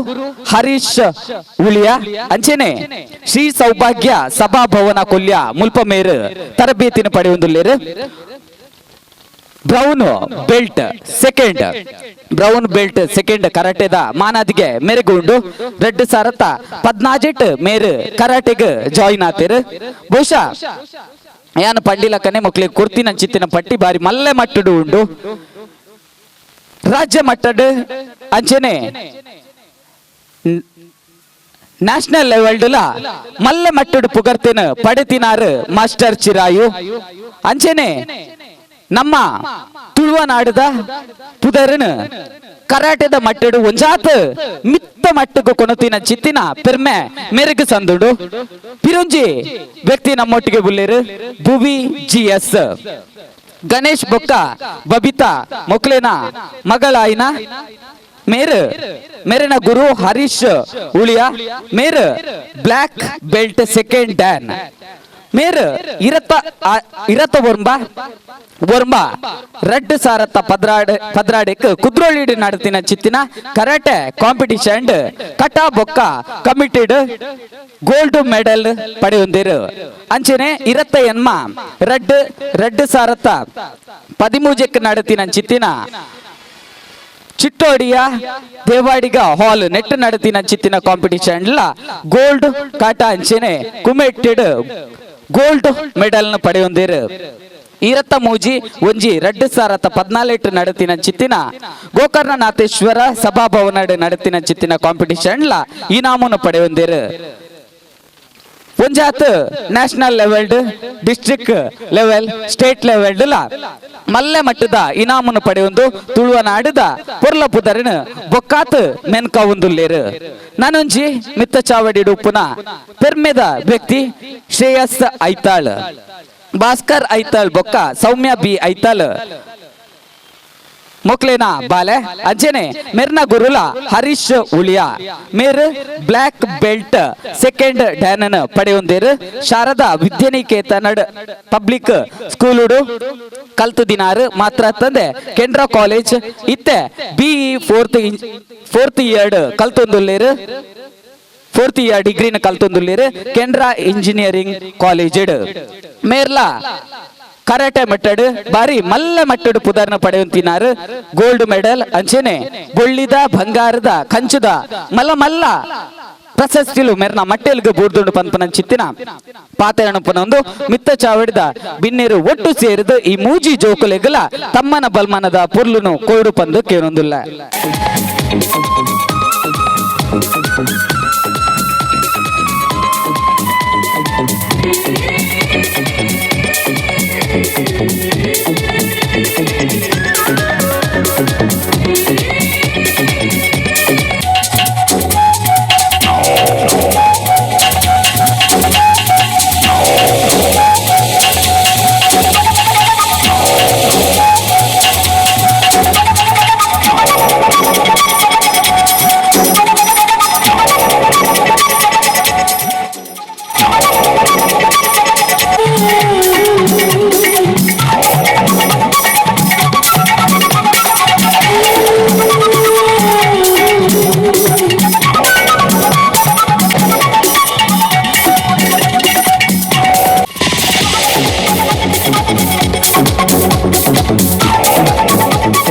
ಹರೀಶ್ ಉಳಿಯ ಅಂಚೆನೆ ಶ್ರೀ ಸೌಭಾಗ್ಯ ಸಭಾಭವನ ಕೊಲ್ಯ ಮುಲ್ಪ ಮೇರು ತರಬೇತಿನ ಪಡೆಯೊಂದುಲ್ಲೇರು. ಬ್ರೌನ್ ಬೆಲ್ಟ್ ಸೆಕೆಂಡ್ ಕರಾಟೆದ ಮಾನಾದಿಗೆ ಮೆರೆಗುಂಡು 2014 ಮೇರು ಕರಾಟೆಗೆ ಜಾಯಿನ್ ಆತೇರು ಬಹುಶಃ ಯಾನ ಪಂಡಿಲಕ್ಕನೆ ಮಕ್ಳಿಗೆ ಕುರ್ತಿನ ಚಿತ್ತಿನ ಪಟ್ಟಿ ಬಾರಿ ಮಲ್ಲೆ ಮಟ್ಟಡು ಉಂಡು ರಾಜ್ಯ ಮಟ್ಟಡ್ ಅಂಚೆನೆ ನ್ಯಾಷನಲ್ ಲೆವೆಲ್ಡ್ಲ ಮಲ್ಲೆ ಮಟ್ಟಡು ಪುಗರ್ತಿನ ಪಡೆತಿನಾರು ಮಾಸ್ಟರ್ ಚಿರಾಯು ಅಂಚೆನೆ ನಮ್ಮ ತುಳುವನಾಡದ ಪುದರನ್ ಕರಾಟೆದ ಮಟ್ಟಡು ಒಂಜಾತ್ ಮಿತ್ತ ಮಟ್ಟಗೂ ಕೊನತಿನ ಚಿತ್ತಿನ ಪೆರ್ಮೆ ಮೆರುಗು ಸಂದುಡು ಪಿರುಂಜಿ ವ್ಯಕ್ತಿ ನಮ್ಮೊಟ್ಟಿಗೆ ಬುಲ್ಲೇರು ಭುವಿ GS ಗಣೇಶ್ ಬೊಕ್ಕ ಬಬಿತಾ ಮೊಕ್ಲೇನ ಮಗಳಾಯಿನ ಮೇರಿನ ಗುರು Harish Uliya black belt second dan ಇರತ್ತ ವರ್ಮ ರೆಡ್ ಸಾರತ್ತ ಪದ್ರಾಡೆಕ್ ಕುದ್ರೋಳಿಡ್ ನಡತಿನ ಚಿತ್ತಿನ ಕರಾಟೆ ಕಾಂಪಿಟಿಷನ್ ಕಟಾ ಬೊಕ್ಕ ಕಮಿಟೆಡ್ ಗೋಲ್ಡ್ ಮೆಡಲ್ ಪಡೆಯೊಂದಿರು ಅಂಚೆನೆ ಇರತ್ತ ಎನ್ಮ ರೆಡ್ ಸಾರತ್ತ 13 ನಡತಿನ ಚಿತ್ತಿನ ಚಿಟ್ಟೋಡಿಯ ದೇವಾಡಿಗ ಹಾಲ್ ನೆಟ್ ನಡತಿನ ಚಿತ್ತಿನ ಕಾಂಪಿಟಿಷನ್ ಗೋಲ್ಡ್ ಕಾಟಾ ಅಂಚೆನೆ ಕುಮೆಟೆಡ್ ಗೋಲ್ಡ್ ಮೆಡಲ್ ನ ಪಡೆಯೊಂದಿರು ಈರತ್ತ ಮೂಜಿ ಒಂಜಿ 2014 ನಡತಿನ ಚಿತ್ತಿನ ಗೋಕರ್ಣನಾಥೇಶ್ವರ ಸಭಾಭವನ ನಡತಿನ ಚಿತ್ತಿನ ಕಾಂಪಿಟಿಷನ್ ಇನಾಮನ್ನು ಪಡೆಯೊಂದಿರು ಒಂಜಾತ್ national level district level state level ಮಲ್ಲೆ ಮಟ್ಟದ ಇನಾಮನ್ನು ಪಡೆಯೊಂದು ತುಳುವನಾಡದ ಪೊರ್ಲ ಪುದರಿನ ಬೊಕ್ಕಾತ್ ಮೆನ್ಕ ಒಂದುಲ್ಲೇರು ನಾನೊಂಜಿ ಮಿತ್ತ ಚಾವಡಿ ಉಪ್ಪುನ ಪೆರ್ಮೆದ ವ್ಯಕ್ತಿ ಶ್ರೇಯಸ್ ಐತಾಳ್ ಭಾಸ್ಕರ್ ಐತಾಳ್ ಬೊಕ್ಕ ಸೌಮ್ಯ ಬಿ ಐತಾಳ್ ಮೊಕ್ಲೇನಾ ಬಾಲೆ ಅಂಚೆನೆ ಮೆರ್ನ ಗುರುಲ Harish Uliya black belt second dan ಪಡೆಯೊಂದಿರು ಶಾರದಾ ವಿದ್ಯಾನಿಕೇತನ ಪಬ್ಲಿಕ್ ಸ್ಕೂಲುಡು ಕಲ್ತು ದಿನಾರು ಮಾತ್ರ ತಂದೆ ಕೆನರಾ ಕಾಲೇಜ್ ಇತ್ತೆ BE 4th ಇಯರ್ ಕಲ್ತೊಂದುಲ್ಲೇರು 4th ಇಯರ್ ಡಿಗ್ರಿನ ಕಲ್ತೊಂದುಲ್ಲೇರು ಕೆನರಾ ಇಂಜಿನಿಯರಿಂಗ್ ಕಾಲೇಜ್ ಮೇರ್ಲಾ ಕರಾಟೆ ಮೆಟ್ಟಡ್ ಬಾರಿ ಮಲ್ಲ ಮಟ್ಟಡು ಪುದರ್ನ ಪಡೆಯುತ್ತಿನಾರು ಗೋಲ್ಡ್ ಮೆಡಲ್ ಅಂಚೆನೆ ಬೊಳ್ಳಿದ ಬಂಗಾರದ ಕಂಚುದ ಮಲ್ಲ ಪ್ರಶಸ್ತಿಲು ಮೆರ್ನ ಮಟ್ಟೆಲ್ಗೆ ಬೂರ್ದುಂಡು ಪಂಪನ ಚಿತ್ತಿನ ಪಾತೆಯಣಪ್ಪನ ಒಂದು ಮಿತ್ತ ಚಾವಡಿದ ಬಿನ್ನೇರು ಒಟ್ಟು ಸೇರಿದು ಈ ಮೂಜಿ ಜೋಕುಲೆಗಲ ತಮ್ಮನ ಬಲ್ಮನದ ಪುರ್ಲುನು ಕೋಡು ಪಂದು ಕೇನೊಂದುಲ್ಲ.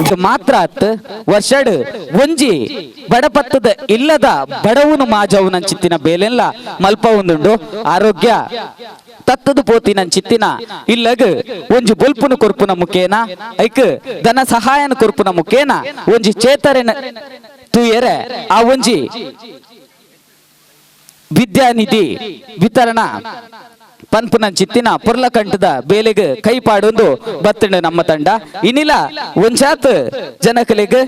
ಇದು ಮಾತ್ರ ಅತ್ ವರ್ಷಡ್ ಒಂಜಿ ಬಡಪತ್ತದ ಇಲ್ಲದ ಬಡವನು ಮಾಜವುನಂಚಿತ್ತಿನ ಬೇಲೆಲ್ಲ ಮಲ್ಪ ಒಂದುಂಡು ಆರೋಗ್ಯ ತತ್ತದು ಪೋತಿನ ಚಿತ್ತಿನ ಇಲ್ಲಗ ಒಂಜಿ ಬೊಲ್ಪುನ ಕೊರ್ಪುನ ಮುಖೇನ ಐಕ್ ಧನ ಸಹಾಯನ ಕೊರ್ಪುನ ಮುಖೇನ ಒಂಜಿ ಚೇತರಿನ ತೂಯರೆ ಆ ಒಂಜಿ ವಿದ್ಯಾನಿಧಿ ವಿತರಣಾ ಪನ್ಪುನ ಚಿತ್ತಿನ ಪುರ್ಲಕಂಠದ ಬೇಲೆಗೆ ಕೈ ಪಾಡೊಂದು ಬತ್ತಂಡ ನಮ್ಮ ತಂಡ ಇನ್ನಿಲ ಒಂಜಾತ್ ಜನಕಲೆಗ್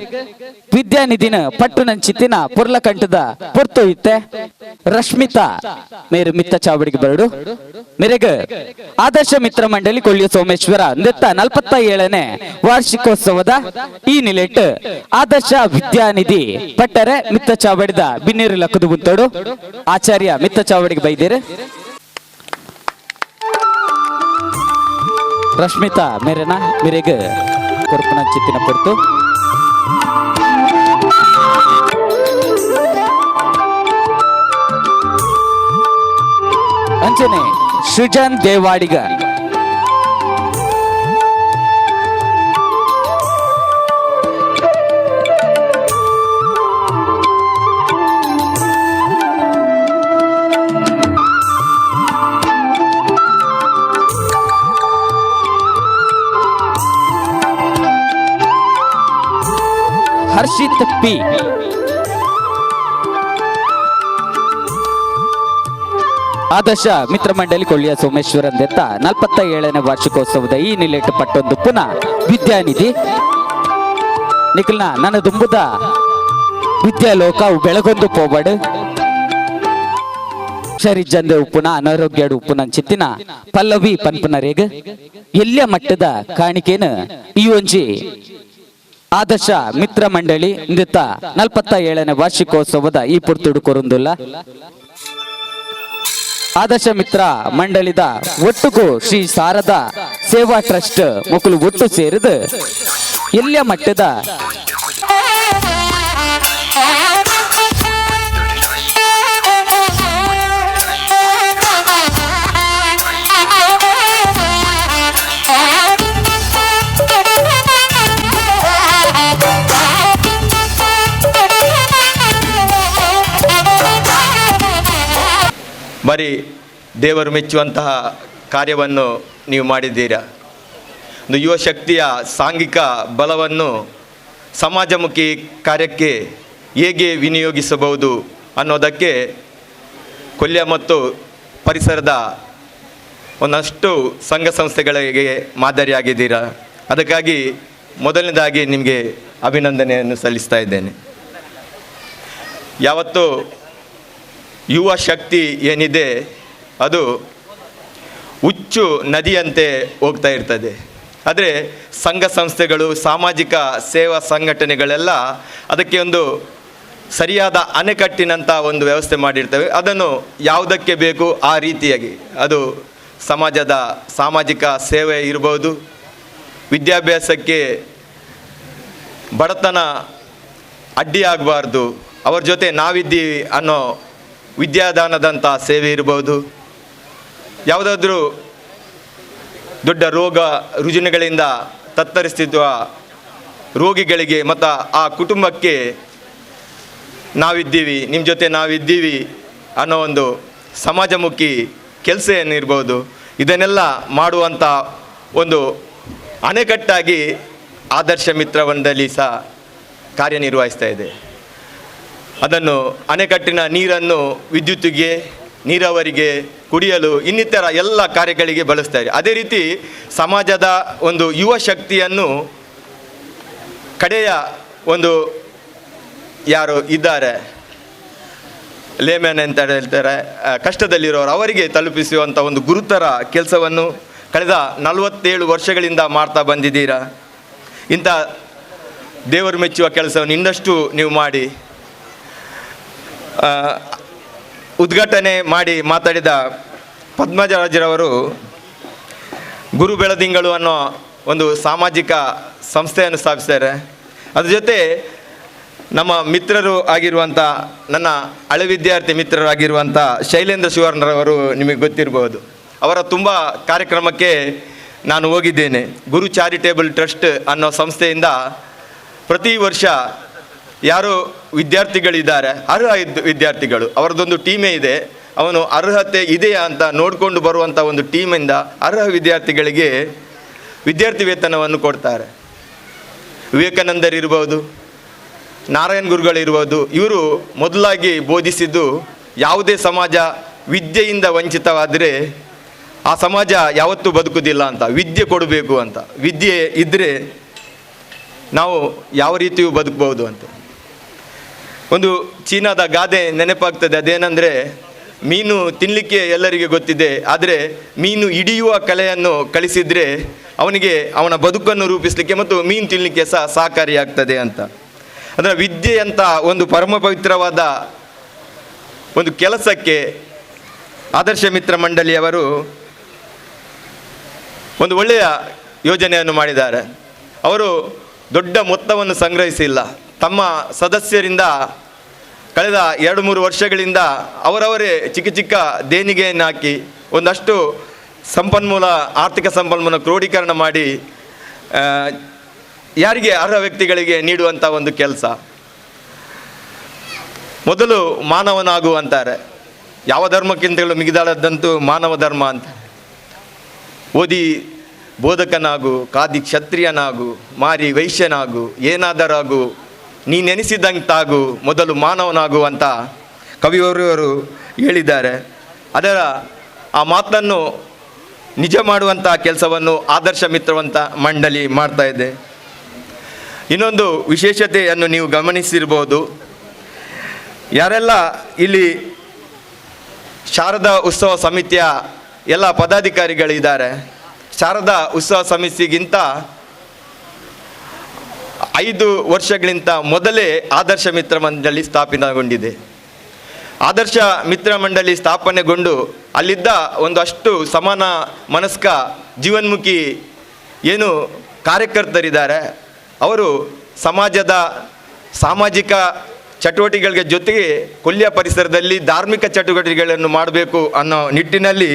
ವಿದ್ಯಾನಿಧಿನ ಪಟ್ಟುನ ಚಿತ್ತಿನ ಪುರ್ಲಕಂಠದ ಪುರ್ತು ಇತ್ತೆ ರಶ್ಮಿತಾ ಮೇರು ಮಿತ್ತ ಚಾವಡಿಗೆ ಬರಡು ಮೇರೆಗೆ ಆದರ್ಶ ಮಿತ್ರ ಮಂಡಳಿ ಕೊಳ್ಳಿಯ ಸೋಮೇಶ್ವರ ನೃತ್ತ 47ನೇ ವಾರ್ಷಿಕೋತ್ಸವದ ಈ ನಿಲೆಟ್ ಆದರ್ಶ ವಿದ್ಯಾನಿಧಿ ಪಟ್ಟರೆ ಮಿತ್ತ ಚಾವಡಿದ ಬಿನ್ನೀರು ಲಕ್ಕದು ಬುಂತೋಡು ಆಚಾರ್ಯ ಮಿತ್ತ ಚಾವಡಿಗೆ ಬೈದೇರೆ ರಶ್ಮಿತಾ ಮೇರೆನ ಮೇರೆಗೆ ಕೊರ್ಪುನ ಚಿತ್ತಿನ ಪೊರ್ತು ಅಂಚನೆ ಸೃಜನ್ ದೇವಾಡಿಗ ಹರ್ಷಿತ್ ಪಿ ಆದರ್ಶ ಮಿತ್ರ ಮಂಡಳಿ ಕೊಳ್ಳಿಯ ಸೋಮೇಶ್ವರನ್ ದೆತ್ತ 47ನೇ ವಾರ್ಷಿಕೋತ್ಸವದ ಈ ನಿಲೆಟ್ ಪಟ್ಟೊಂದು ಪುನಃ ವಿದ್ಯಾನಿಧಿ ನಿಖಲ್ನ ನನ್ನ ದುಂಬುದ ವಿದ್ಯಾಲೋಕ ಅವು ಬೆಳಗೊಂದು ಪೋಬಡು ಶರೀಜಂದೆ ಉಪ್ಪುನ ಅನಾರೋಗ್ಯ ಉಪ್ಪುನ ಚಿತ್ತಿನ ಪಲ್ಲವಿ ಪನ್ಪುನ ರೇಗ ಎಲ್ಲಿಯ ಮಟ್ಟದ ಕಾಣಿಕೆನ ಈ ಒಂಜಿ ಆದರ್ಶ ಮಿತ್ರ ಮಂಡಳಿ ನೃತ್ತ 47ನೇ ವಾರ್ಷಿಕೋತ್ಸವದ ಈ ಪುರ್ತುಡು ಕೊರುಂದುಲ್ಲ ಆದರ್ಶ ಮಿತ್ರ ಮಂಡಳಿದ ಒಟ್ಟುಗೂ ಶ್ರೀ ಶಾರದಾ ಸೇವಾ ಟ್ರಸ್ಟ್ ಮಕ್ಕಳು ಒಟ್ಟು ಸೇರಿದು ಎಲ್ಲಿಯ ಮಟ್ಟದ ಬರೀ ದೇವರು ಮೆಚ್ಚುವಂತಹ ಕಾರ್ಯವನ್ನು ನೀವು ಮಾಡಿದ್ದೀರಾ. ಒಂದು ಯುವ ಶಕ್ತಿಯ ಸಾಂಘಿಕ ಬಲವನ್ನು ಸಮಾಜಮುಖಿ ಕಾರ್ಯಕ್ಕೆ ಹೇಗೆ ವಿನಿಯೋಗಿಸಬಹುದು ಅನ್ನೋದಕ್ಕೆ ಕೊಲ್ಯ ಮತ್ತು ಪರಿಸರದ ಒಂದಷ್ಟು ಸಂಘ ಸಂಸ್ಥೆಗಳಿಗೆ ಮಾದರಿಯಾಗಿದ್ದೀರಾ. ಅದಕ್ಕಾಗಿ ಮೊದಲನೇದಾಗಿ ನಿಮಗೆ ಅಭಿನಂದನೆಯನ್ನು ಸಲ್ಲಿಸ್ತಾ ಇದ್ದೇನೆ. ಯಾವತ್ತೂ ಯುವ ಶಕ್ತಿ ಏನಿದೆ ಅದು ಹುಚ್ಚು ನದಿಯಂತೆ ಹೋಗ್ತಾ ಇರ್ತದೆ. ಆದರೆ ಸಂಘ ಸಂಸ್ಥೆಗಳು ಸಾಮಾಜಿಕ ಸೇವಾ ಸಂಘಟನೆಗಳೆಲ್ಲ ಅದಕ್ಕೆ ಒಂದು ಸರಿಯಾದ ಅಣೆಕಟ್ಟಿನಂಥ ಒಂದು ವ್ಯವಸ್ಥೆ ಮಾಡಿರ್ತವೆ. ಅದನ್ನು ಯಾವುದಕ್ಕೆ ಬೇಕು ಆ ರೀತಿಯಾಗಿ ಅದು ಸಮಾಜದ ಸಾಮಾಜಿಕ ಸೇವೆ ಇರ್ಬೋದು, ವಿದ್ಯಾಭ್ಯಾಸಕ್ಕೆ ಬಡತನ ಅಡ್ಡಿಯಾಗಬಾರ್ದು, ಅವ್ರ ಜೊತೆ ನಾವಿದ್ದೀವಿ ಅನ್ನೋ ವಿದ್ಯಾದಾನದಂಥ ಸೇವೆ ಇರ್ಬೋದು, ಯಾವುದಾದ್ರೂ ದೊಡ್ಡ ರೋಗ ರುಜಿನಗಳಿಂದ ತತ್ತರಿಸ್ತಿರುವ ರೋಗಿಗಳಿಗೆ ಮತ್ತು ಆ ಕುಟುಂಬಕ್ಕೆ ನಾವಿದ್ದೀವಿ, ನಿಮ್ಮ ಜೊತೆ ನಾವಿದ್ದೀವಿ ಅನ್ನೋ ಒಂದು ಸಮಾಜಮುಖಿ ಕೆಲಸ ಏನಿರ್ಬೋದು, ಇದನ್ನೆಲ್ಲ ಮಾಡುವಂಥ ಒಂದು ಅಣೆಕಟ್ಟಾಗಿ ಆದರ್ಶ ಮಿತ್ರ ಮಂಡಳಿ ಸಹ ಕಾರ್ಯನಿರ್ವಹಿಸ್ತಾ ಇದೆ. ಅದನ್ನು ಅಣೆಕಟ್ಟಿನ ನೀರನ್ನು ವಿದ್ಯುತ್ತಿಗೆ, ನೀರಾವರಿಗೆ, ಕುಡಿಯಲು ಇನ್ನಿತರ ಎಲ್ಲ ಕಾರ್ಯಗಳಿಗೆ ಬಳಸ್ತಾರೆ. ಅದೇ ರೀತಿ ಸಮಾಜದ ಒಂದು ಯುವ ಶಕ್ತಿಯನ್ನು ಕಡೆಯ ಒಂದು ಯಾರು ಇದ್ದಾರೆ ಲೇಮ್ಯಾನ್ ಅಂತ ಹೇಳ್ತಾರೆ, ಕಷ್ಟದಲ್ಲಿರೋರು ಅವರಿಗೆ ತಲುಪಿಸುವಂಥ ಒಂದು ಗುರುತರ ಕೆಲಸವನ್ನು ಕಳೆದ 47 ವರ್ಷಗಳಿಂದ ಮಾಡ್ತಾ ಬಂದಿದ್ದೀರಾ. ಇಂಥ ದೇವರು ಮೆಚ್ಚುವ ಕೆಲಸವನ್ನು ಇನ್ನಷ್ಟು ನೀವು ಮಾಡಿ. ಉದ್ಘಾಟನೆ ಮಾಡಿ ಮಾತಾಡಿದ ಪದ್ಮಜರಾಜರವರು ಗುರು ಬೆಳದಿಂಗಳು ಅನ್ನೋ ಒಂದು ಸಾಮಾಜಿಕ ಸಂಸ್ಥೆಯನ್ನು ಸ್ಥಾಪಿಸ್ತಾರೆ. ಅದ್ರ ಜೊತೆ ನಮ್ಮ ಮಿತ್ರರು ಆಗಿರುವಂಥ ನನ್ನ ಹಳೆ ವಿದ್ಯಾರ್ಥಿ ಮಿತ್ರರು ಆಗಿರುವಂಥ ಶೈಲೇಂದ್ರ ಶಿವರ್ಣರವರು ನಿಮಗೆ ಗೊತ್ತಿರಬಹುದು. ಅವರ ತುಂಬ ಕಾರ್ಯಕ್ರಮಕ್ಕೆ ನಾನು ಹೋಗಿದ್ದೇನೆ. ಗುರು ಚಾರಿಟೇಬಲ್ ಟ್ರಸ್ಟ್ ಅನ್ನೋ ಸಂಸ್ಥೆಯಿಂದ ಪ್ರತಿ ವರ್ಷ ಯಾರು ವಿದ್ಯಾರ್ಥಿಗಳಿದ್ದಾರೆ, ಅರ್ಹ ವಿದ್ಯಾರ್ಥಿಗಳು, ಅವರದೊಂದು ಟೀಮೇ ಇದೆ. ಅವನು ಅರ್ಹತೆ ಇದೆಯಾ ಅಂತ ನೋಡಿಕೊಂಡು ಬರುವಂಥ ಒಂದು ಟೀಮಿಂದ ಅರ್ಹ ವಿದ್ಯಾರ್ಥಿಗಳಿಗೆ ವಿದ್ಯಾರ್ಥಿ ವೇತನವನ್ನು ಕೊಡ್ತಾರೆ. ವಿವೇಕಾನಂದರಿರ್ಬೋದು, ನಾರಾಯಣ್ ಗುರುಗಳಿರ್ಬೋದು, ಇವರು ಮೊದಲಾಗಿ ಬೋಧಿಸಿದ್ದು ಯಾವುದೇ ಸಮಾಜ ವಿದ್ಯೆಯಿಂದ ವಂಚಿತವಾದರೆ ಆ ಸಮಾಜ ಯಾವತ್ತೂ ಬದುಕುವುದಿಲ್ಲ ಅಂತ, ವಿದ್ಯೆ ಕೊಡಬೇಕು ಅಂತ. ವಿದ್ಯೆ ಇದ್ದರೆ ನಾವು ಯಾವ ರೀತಿಯೂ ಬದುಕಬಹುದು ಅಂತ. ಒಂದು ಚೀನಾದ ಗಾದೆ ನೆನಪಾಗ್ತದೆ. ಅದೇನೆಂದರೆ, ಮೀನು ತಿನ್ನಲಿಕ್ಕೆ ಎಲ್ಲರಿಗೆ ಗೊತ್ತಿದೆ, ಆದರೆ ಮೀನು ಹಿಡಿಯುವ ಕಲೆಯನ್ನು ಕಲಿಸಿದರೆ ಅವನಿಗೆ ಅವನ ಬದುಕನ್ನು ರೂಪಿಸಲಿಕ್ಕೆ ಮತ್ತು ಮೀನು ತಿನ್ನಲಿಕ್ಕೆ ಸಹ ಸಹಕಾರಿಯಾಗ್ತದೆ ಅಂತ. ಅಂದರೆ ವಿದ್ಯೆಯಂಥ ಒಂದು ಪರಮ ಪವಿತ್ರವಾದ ಒಂದು ಕೆಲಸಕ್ಕೆ ಆದರ್ಶ ಮಿತ್ರ ಮಂಡಳಿಯವರು ಒಂದು ಒಳ್ಳೆಯ ಯೋಜನೆಯನ್ನು ಮಾಡಿದ್ದಾರೆ. ಅವರು ದೊಡ್ಡ ಮೊತ್ತವನ್ನು ಸಂಗ್ರಹಿಸಿಲ್ಲ. ತಮ್ಮ ಸದಸ್ಯರಿಂದ ಕಳೆದ 2-3 ವರ್ಷಗಳಿಂದ ಅವರವರೇ ಚಿಕ್ಕ ಚಿಕ್ಕ ದೇಣಿಗೆಯನ್ನು ಹಾಕಿ ಒಂದಷ್ಟು ಸಂಪನ್ಮೂಲ, ಆರ್ಥಿಕ ಸಂಪನ್ಮೂಲ ಕ್ರೋಢೀಕರಣ ಮಾಡಿ ಯಾರಿಗೆ ಅರ್ಹ ವ್ಯಕ್ತಿಗಳಿಗೆ ನೀಡುವಂಥ ಒಂದು ಕೆಲಸ. ಮೊದಲು ಮಾನವನಾಗು ಅಂತಾರೆ. ಯಾವ ಧರ್ಮಕ್ಕಿಂತಲೂ ಮಿಗಿದಾಳದ್ದಂತೂ ಮಾನವ ಧರ್ಮ ಅಂತ. ಓದಿ ಬೋಧಕನಾಗು, ಕಾದಿ ಕ್ಷತ್ರಿಯನಾಗು, ಮಾರಿ ವೈಶ್ಯನಾಗು, ಏನಾದರಾಗು, ನೀನೆನಿಸಿದಂತಾಗು, ಮೊದಲು ಮಾನವನಾಗು ಅಂತ ಕವಿಯವರು ಹೇಳಿದ್ದಾರೆ. ಅದರ ಆ ಮಾತನ್ನು ನಿಜ ಮಾಡುವಂಥ ಕೆಲಸವನ್ನು ಆದರ್ಶ ಮಿತ್ರವಂತ ಮಂಡಳಿ ಮಾಡ್ತಾ ಇದೆ. ಇನ್ನೊಂದು ವಿಶೇಷತೆಯನ್ನು ನೀವು ಗಮನಿಸಿರ್ಬೋದು. ಯಾರೆಲ್ಲ ಇಲ್ಲಿ ಶಾರದಾ ಉತ್ಸವ ಸಮಿತಿಯ ಎಲ್ಲ ಪದಾಧಿಕಾರಿಗಳಿದ್ದಾರೆ, ಶಾರದಾ ಉತ್ಸವ ಸಮಿತಿಗಿಂತ 5 ವರ್ಷಗಳಿಂದ ಮೊದಲೇ ಆದರ್ಶ ಮಿತ್ರ ಮಂಡಳಿ ಸ್ಥಾಪಿತಗೊಂಡಿದೆ. ಆದರ್ಶ ಮಿತ್ರ ಮಂಡಳಿ ಸ್ಥಾಪನೆಗೊಂಡು ಅಲ್ಲಿದ್ದ ಒಂದಷ್ಟು ಸಮಾನ ಮನಸ್ಕ ಜೀವನ್ಮುಖಿ ಏನು ಕಾರ್ಯಕರ್ತರಿದ್ದಾರೆ, ಅವರು ಸಮಾಜದ ಸಾಮಾಜಿಕ ಚಟುವಟಿಕೆಗಳ ಜೊತೆಗೆ ಕೊಲ್ಯ ಪರಿಸರದಲ್ಲಿ ಧಾರ್ಮಿಕ ಚಟುವಟಿಕೆಗಳನ್ನು ಮಾಡಬೇಕು ಅನ್ನೋ ನಿಟ್ಟಿನಲ್ಲಿ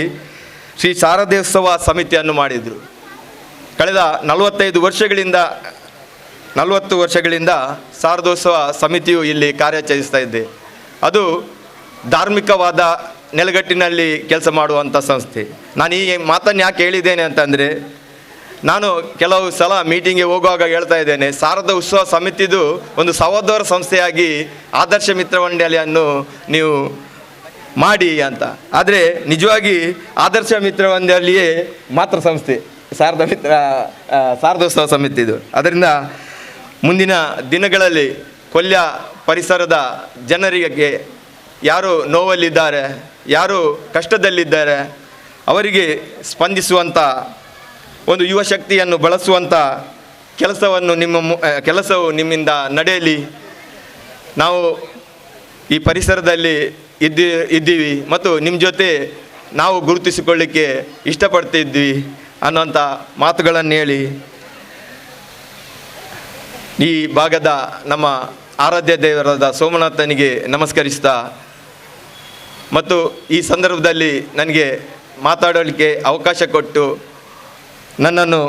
ಶ್ರೀ ಶಾರದೋತ್ಸವ ಸಮಿತಿಯನ್ನು ಮಾಡಿದರು. ಕಳೆದ 40 ವರ್ಷಗಳಿಂದ ಶಾರದೋತ್ಸವ ಸಮಿತಿಯು ಇಲ್ಲಿ ಕಾರ್ಯಾಚರಿಸ್ತಾ ಇದೆ. ಅದು ಧಾರ್ಮಿಕವಾದ ನೆಲೆಗಟ್ಟಿನಲ್ಲಿ ಕೆಲಸ ಮಾಡುವಂಥ ಸಂಸ್ಥೆ. ನಾನು ಈ ಮಾತನ್ನು ಯಾಕೆ ಹೇಳಿದ್ದೇನೆ ಅಂತಂದರೆ, ನಾನು ಕೆಲವು ಸಲ ಮೀಟಿಂಗ್ಗೆ ಹೋಗುವಾಗ ಹೇಳ್ತಾ ಇದ್ದೇನೆ, ಶಾರದಾ ಉತ್ಸವ ಸಮಿತಿದು ಒಂದು ಸಹೋದರ ಸಂಸ್ಥೆಯಾಗಿ ಆದರ್ಶ ಮಿತ್ರ ಮಂಡಳಿಯನ್ನು ನೀವು ಮಾಡಿ ಅಂತ. ಆದರೆ ನಿಜವಾಗಿ ಆದರ್ಶ ಮಿತ್ರ ಮಂಡಳಿಯೇ ಮಾತ್ರ ಸಂಸ್ಥೆ ಶಾರದೋತ್ಸವ ಸಮಿತಿದು. ಅದರಿಂದ ಮುಂದಿನ ದಿನಗಳಲ್ಲಿ ಕೊಲ್ಯ ಪರಿಸರದ ಜನರಿಗೆ ಯಾರು ನೋವಲ್ಲಿದ್ದಾರೆ, ಯಾರು ಕಷ್ಟದಲ್ಲಿದ್ದಾರೆ, ಅವರಿಗೆ ಸ್ಪಂದಿಸುವಂಥ ಒಂದು ಯುವ ಶಕ್ತಿಯನ್ನು ಬಳಸುವಂಥ ಕೆಲಸವು ನಿಮ್ಮಿಂದ ನಡೆಯಲಿ. ನಾವು ಈ ಪರಿಸರದಲ್ಲಿ ಇದ್ದೀವಿ ಮತ್ತು ನಿಮ್ಮ ಜೊತೆ ನಾವು ಗುರುತಿಸಿಕೊಳ್ಳಿಕ್ಕೆ ಇಷ್ಟಪಡ್ತಿದ್ವಿ ಅನ್ನೋಂಥ ಮಾತುಗಳನ್ನು ಹೇಳಿ ಈ ಭಾಗದ ನಮ್ಮ ಆರಾಧ್ಯ ದೇವರಾದ ಸೋಮನಾಥನಿಗೆ ನಮಸ್ಕರಿಸ್ತಾ ಮತ್ತು ಈ ಸಂದರ್ಭದಲ್ಲಿ ನನಗೆ ಮಾತಾಡಲಿಕ್ಕೆ ಅವಕಾಶ ಕೊಟ್ಟು ನನ್ನನ್ನು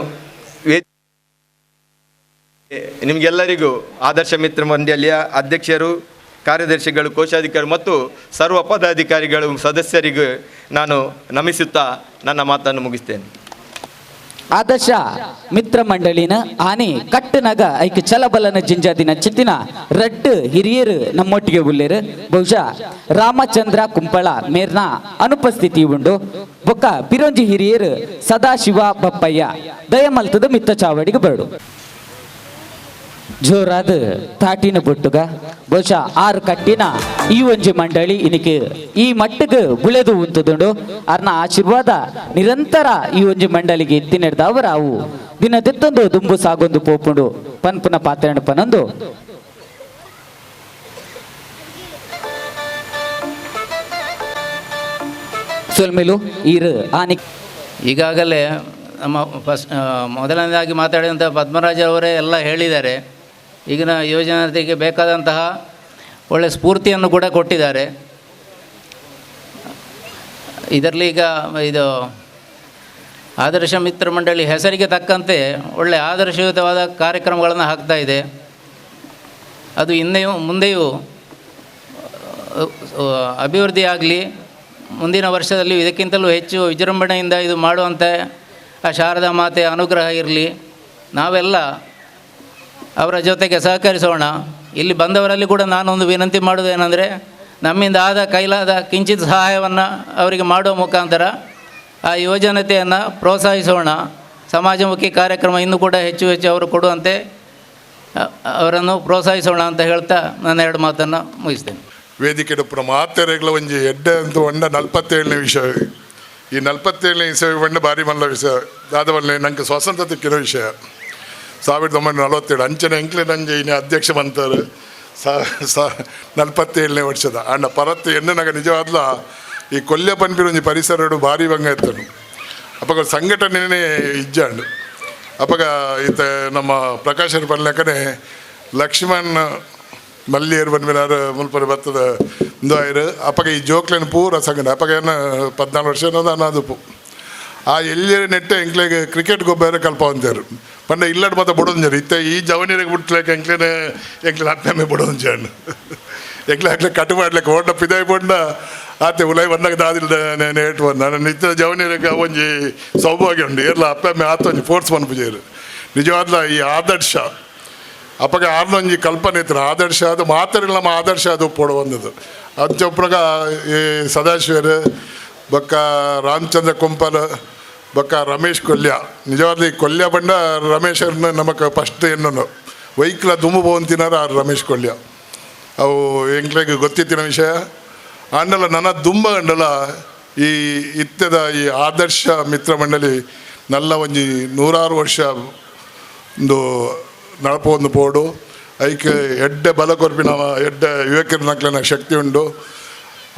ನಿಮಗೆಲ್ಲರಿಗೂ ಆದರ್ಶ ಮಿತ್ರ ಮಂಡಳಿಯ ಅಧ್ಯಕ್ಷರು, ಕಾರ್ಯದರ್ಶಿಗಳು, ಕೋಶಾಧಿಕಾರಿ ಮತ್ತು ಸರ್ವ ಪದಾಧಿಕಾರಿಗಳು, ಸದಸ್ಯರಿಗೂ ನಾನು ನಮಿಸುತ್ತಾ ನನ್ನ ಮಾತನ್ನು ಮುಗಿಸ್ತೇನೆ. ಆದರ್ಶ ಮಿತ್ರ ಮಂಡಳಿನ ಆನೆ ಕಟ್ಟನಗ ಐಕ್ ಚಲಬಲನ ಜಿಂಜಾದಿನ ಚಿತ್ತಿನ ರಡ್ಡು ಹಿರಿಯರು ನಮ್ಮೊಟ್ಟಿಗೆ ಉಳ್ಳೇರು. ಬಹುಶಃ ರಾಮಚಂದ್ರ ಕುಂಪಳ ಮೇರ್ನ ಅನುಪಸ್ಥಿತಿ ಉಂಡು. ಬೊಕ್ಕ ಪಿರೋಂಜಿ ಹಿರಿಯರು ಸದಾಶಿವ ಬಪ್ಪಯ್ಯ ದಯಮಲ್ತದ ಮಿತ್ತ ಚಾವಡಿಗೆ ಬರಡು. ಜೋರಾದ ತಾಟಿನ ಬೊಟ್ಟುಗ ಬಹುಶಃ 6 ಕಟ್ಟಿನ ಈ ಒಂಜಿ ಮಂಡಳಿ ಇನಿಕೆ ಈ ಮಟ್ಟಿಗೆ ಗುಳೆದು ಉಂತದುಂಡು. ಅರ್ನ ಆಶೀರ್ವಾದ ನಿರಂತರ ಈ ಒಂಜಿ ಮಂಡಳಿಗೆ ಎತ್ತಿನೆಡ್ದವರ ಅವು ದಿನದೆತ್ತೊಂದು ದುಂಬು ಸಾಗೊಂದು ಪೋಪುಂಡು ಪನ್ಪುನ ಪಾತ್ರೆ ಪನೊಂದು ಸೊಲ್ಮೆಲು ಈರು ಆನಿ. ಈಗಾಗಲೇ ನಮ್ಮ ಮೊದಲನೇದಾಗಿ ಮಾತಾಡಿದಂಥ ಪದ್ಮರಾಜ್ ಅವರೇ ಎಲ್ಲ ಹೇಳಿದ್ದಾರೆ. ಈಗಿನ ಯೋಜನೆಗೆ ಬೇಕಾದಂತಹ ಒಳ್ಳೆಯ ಸ್ಫೂರ್ತಿಯನ್ನು ಕೂಡ ಕೊಟ್ಟಿದ್ದಾರೆ. ಇದರಲ್ಲಿ ಈಗ ಇದು ಆದರ್ಶ ಮಿತ್ರ ಮಂಡಳಿ ಹೆಸರಿಗೆ ತಕ್ಕಂತೆ ಒಳ್ಳೆಯ ಆದರ್ಶಯುತವಾದ ಕಾರ್ಯಕ್ರಮಗಳನ್ನು ಹಾಕ್ತಾ ಇದೆ. ಅದು ಮುಂದೆಯೂ ಅಭಿವೃದ್ಧಿ ಆಗಲಿ, ಮುಂದಿನ ವರ್ಷದಲ್ಲಿ ಇದಕ್ಕಿಂತಲೂ ಹೆಚ್ಚು ವಿಜೃಂಭಣೆಯಿಂದ ಇದು ಮಾಡುವಂತೆ ಆ ಶಾರದಾ ಮಾತೆಯ ಅನುಗ್ರಹ ಇರಲಿ. ನಾವೆಲ್ಲ ಅವರ ಜೊತೆಗೆ ಸಹಕರಿಸೋಣ. ಇಲ್ಲಿ ಬಂದವರಲ್ಲಿ ಕೂಡ ನಾನೊಂದು ವಿನಂತಿ ಮಾಡೋದೇನೆಂದರೆ, ನಮ್ಮಿಂದ ಆದ ಕೈಲಾದ ಕಿಂಚಿತ್ ಸಹಾಯವನ್ನು ಅವರಿಗೆ ಮಾಡುವ ಮುಖಾಂತರ ಆ ಯುವಜನತೆಯನ್ನು ಪ್ರೋತ್ಸಾಹಿಸೋಣ. ಸಮಾಜಮುಖಿ ಕಾರ್ಯಕ್ರಮ ಇನ್ನೂ ಕೂಡ ಹೆಚ್ಚು ಹೆಚ್ಚು ಅವರು ಕೊಡುವಂತೆ ಅವರನ್ನು ಪ್ರೋತ್ಸಾಹಿಸೋಣ ಅಂತ ಹೇಳ್ತಾ ನನ್ನ 2 ಮಾತನ್ನು ಮುಗಿಸ್ತೇನೆ. ವೇದಿಕೆ ಮಾತೆರೆಗಳ ಒಂಜಿ ಎಡ್ಡೆ ಅಂತ ಒಂಡ 47ನೇ ವಿಷಯ. ಈ 47ನೇ ವಿಷಯ ಬಂಡ ಭಾರಿ ಮಲ್ಲ ವಿಷಯ ದಾದವಲ್ಲೇ ನಂಗೆ ಸ್ವಾತಂತ್ರ್ಯ ತಿಕ್ಕಿರೋ ವಿಷಯ 1947 ಅಂಚನೆ ಎಂಕ್ಲೆ ನಂಜೆ ಇನ್ನು ಅಧ್ಯಕ್ಷ ಮಂತಾರೆ 47ನೇ ವರ್ಷದ ಅಂಡ ಪರತ್ತು ಎಣ್ಣೆನಾಗ ನಿಜವಾದ್ಲ ಈ ಕೊಲ್ಯ ಪನ್ಪಿರ ಒಂಜಿ ಪರಿಸರ ಭಾರಿ ಭಂಗ ಎತ್ತನು ಅಪ್ಪಗ ಸಂಘಟನೆ ಇಜ್ಜಂಡು ಅಪ್ಪಗ ಈತ ನಮ್ಮ ಪ್ರಕಾಶನ ಪನ್ಲೆಕ್ಕನೆ ಲಕ್ಷ್ಮಣ್ ಮಲ್ಲಿಯರು ಬಂದ್ಮೇಲೆ ಮುಲ್ಪರಿ ಬರ್ತದ ಇಂದಾಯರು ಅಪ್ಪಗ ಈ ಜೋಕ್ಲೇನು ಪೂರ ಸಂಘಟನೆ ಅಪ್ಪಗ ಏನು 14 ವರ್ಷ ಅನ್ನೋದು ಆ ಎಲ್ಲಿ ನೆಟ್ಟೆ ಎಂಕ್ಲೆಗೆ ಕ್ರಿಕೆಟ್ ಗೊಬ್ಬರ ಕಲ್ಪ ಅಂತಾರೆ ಪಂಡ ಇಲ್ಲಡ್ ಮಾತ್ರ ಬಿಡೋದು ಇತ್ತ ಈ ಜವನಿರಿಗೆ ಬಿಟ್ಲಕ್ಕೆ ಎಂಕ್ಲೇನೆ ಅಪ್ಪಮ್ಮೆ ಬಿಡೋದು ಜಾಣ ಎಂಕ್ಲೆ ಕಟ್ಟು ಮಾಡ್ಲಿಕ್ಕೆ ಓಡ ಪಿದಾಯಿ ಪಂಡ ಆತೆ ಉಲಾಯಿ ಬಂದಾಗ ದಾದಿಲ್ದ ನೇಟ್ ಬಂದ ನಾನು ನಿತ್ಯ ಜವನಿರಿಗೆ ಒಂಜಿ ಸೌಭಾಗ್ಯ ಉಂಡು ಎಲ್ಲ ಅಪ್ಪಮ್ಮೆ ಆತ ಒಂಜಿ ಫೋರ್ಸ್ ಮನ್ಪುಜೇರು ನಿಜವಾದ್ಲ ಈ ಆದರ್ಶ ಅಪ್ಪಗೆ ಆರ್ನೊಂಜಿ ಕಲ್ಪನೆ ಇತ್ತು ಆದರ್ಶ ಅದು ಮಾತಾಡಿಲ್ಲ ನಮ್ಮ ಆದರ್ಶ ಅದು ಒಪ್ಪೋಡು ಬಂದದ್ದು ಅದು ಚೊಪ್ಪಗ ಈ ಸದಾಶಿವರು ಬೊಕ್ಕ ರಾಮಚಂದ್ರ ಕೊಂಪಲ್ ಬೊಕ್ಕ ರಮೇಶ್ ಕೊಲ್ಯ ನಿಜವಾದ ಈ ಕೊಲ್ಯ ಬಂಡ ರಮೇಶರ್ನ ನಮಕ್ ಫಸ್ಟ್ ಎನ್ನು ವೈಕ್ಲ ದುಂಬು ಬೋಂತಿನಾರ ಆ ರಮೇಶ್ ಕೊಲ್ಯ ಅವು ಎಂಕ್ಲೆಗೆ ಗೊತ್ತಿತ್ತಿನ ವಿಷಯ ಅಂಡಲ ನನ್ನ ದುಂಬ ಅಂಡಲ ಈ ಇತ್ತದ ಈ ಆದರ್ಶ ಮಿತ್ರ ಮಂಡಳಿ ನಲ್ಲ ಒಂಜಿ 100 ವರ್ಷ ಒಂದು ನಡಪ ಒಂದು ಪೋಡು ಐಕೆ ಎಡ್ಡೆ ಬಲ ಕೊರ್ಪಿನ ಎಡ್ಡೆ ಯುವಕರ ನಕ್ಲಿನ ಶಕ್ತಿ ಉಂಡು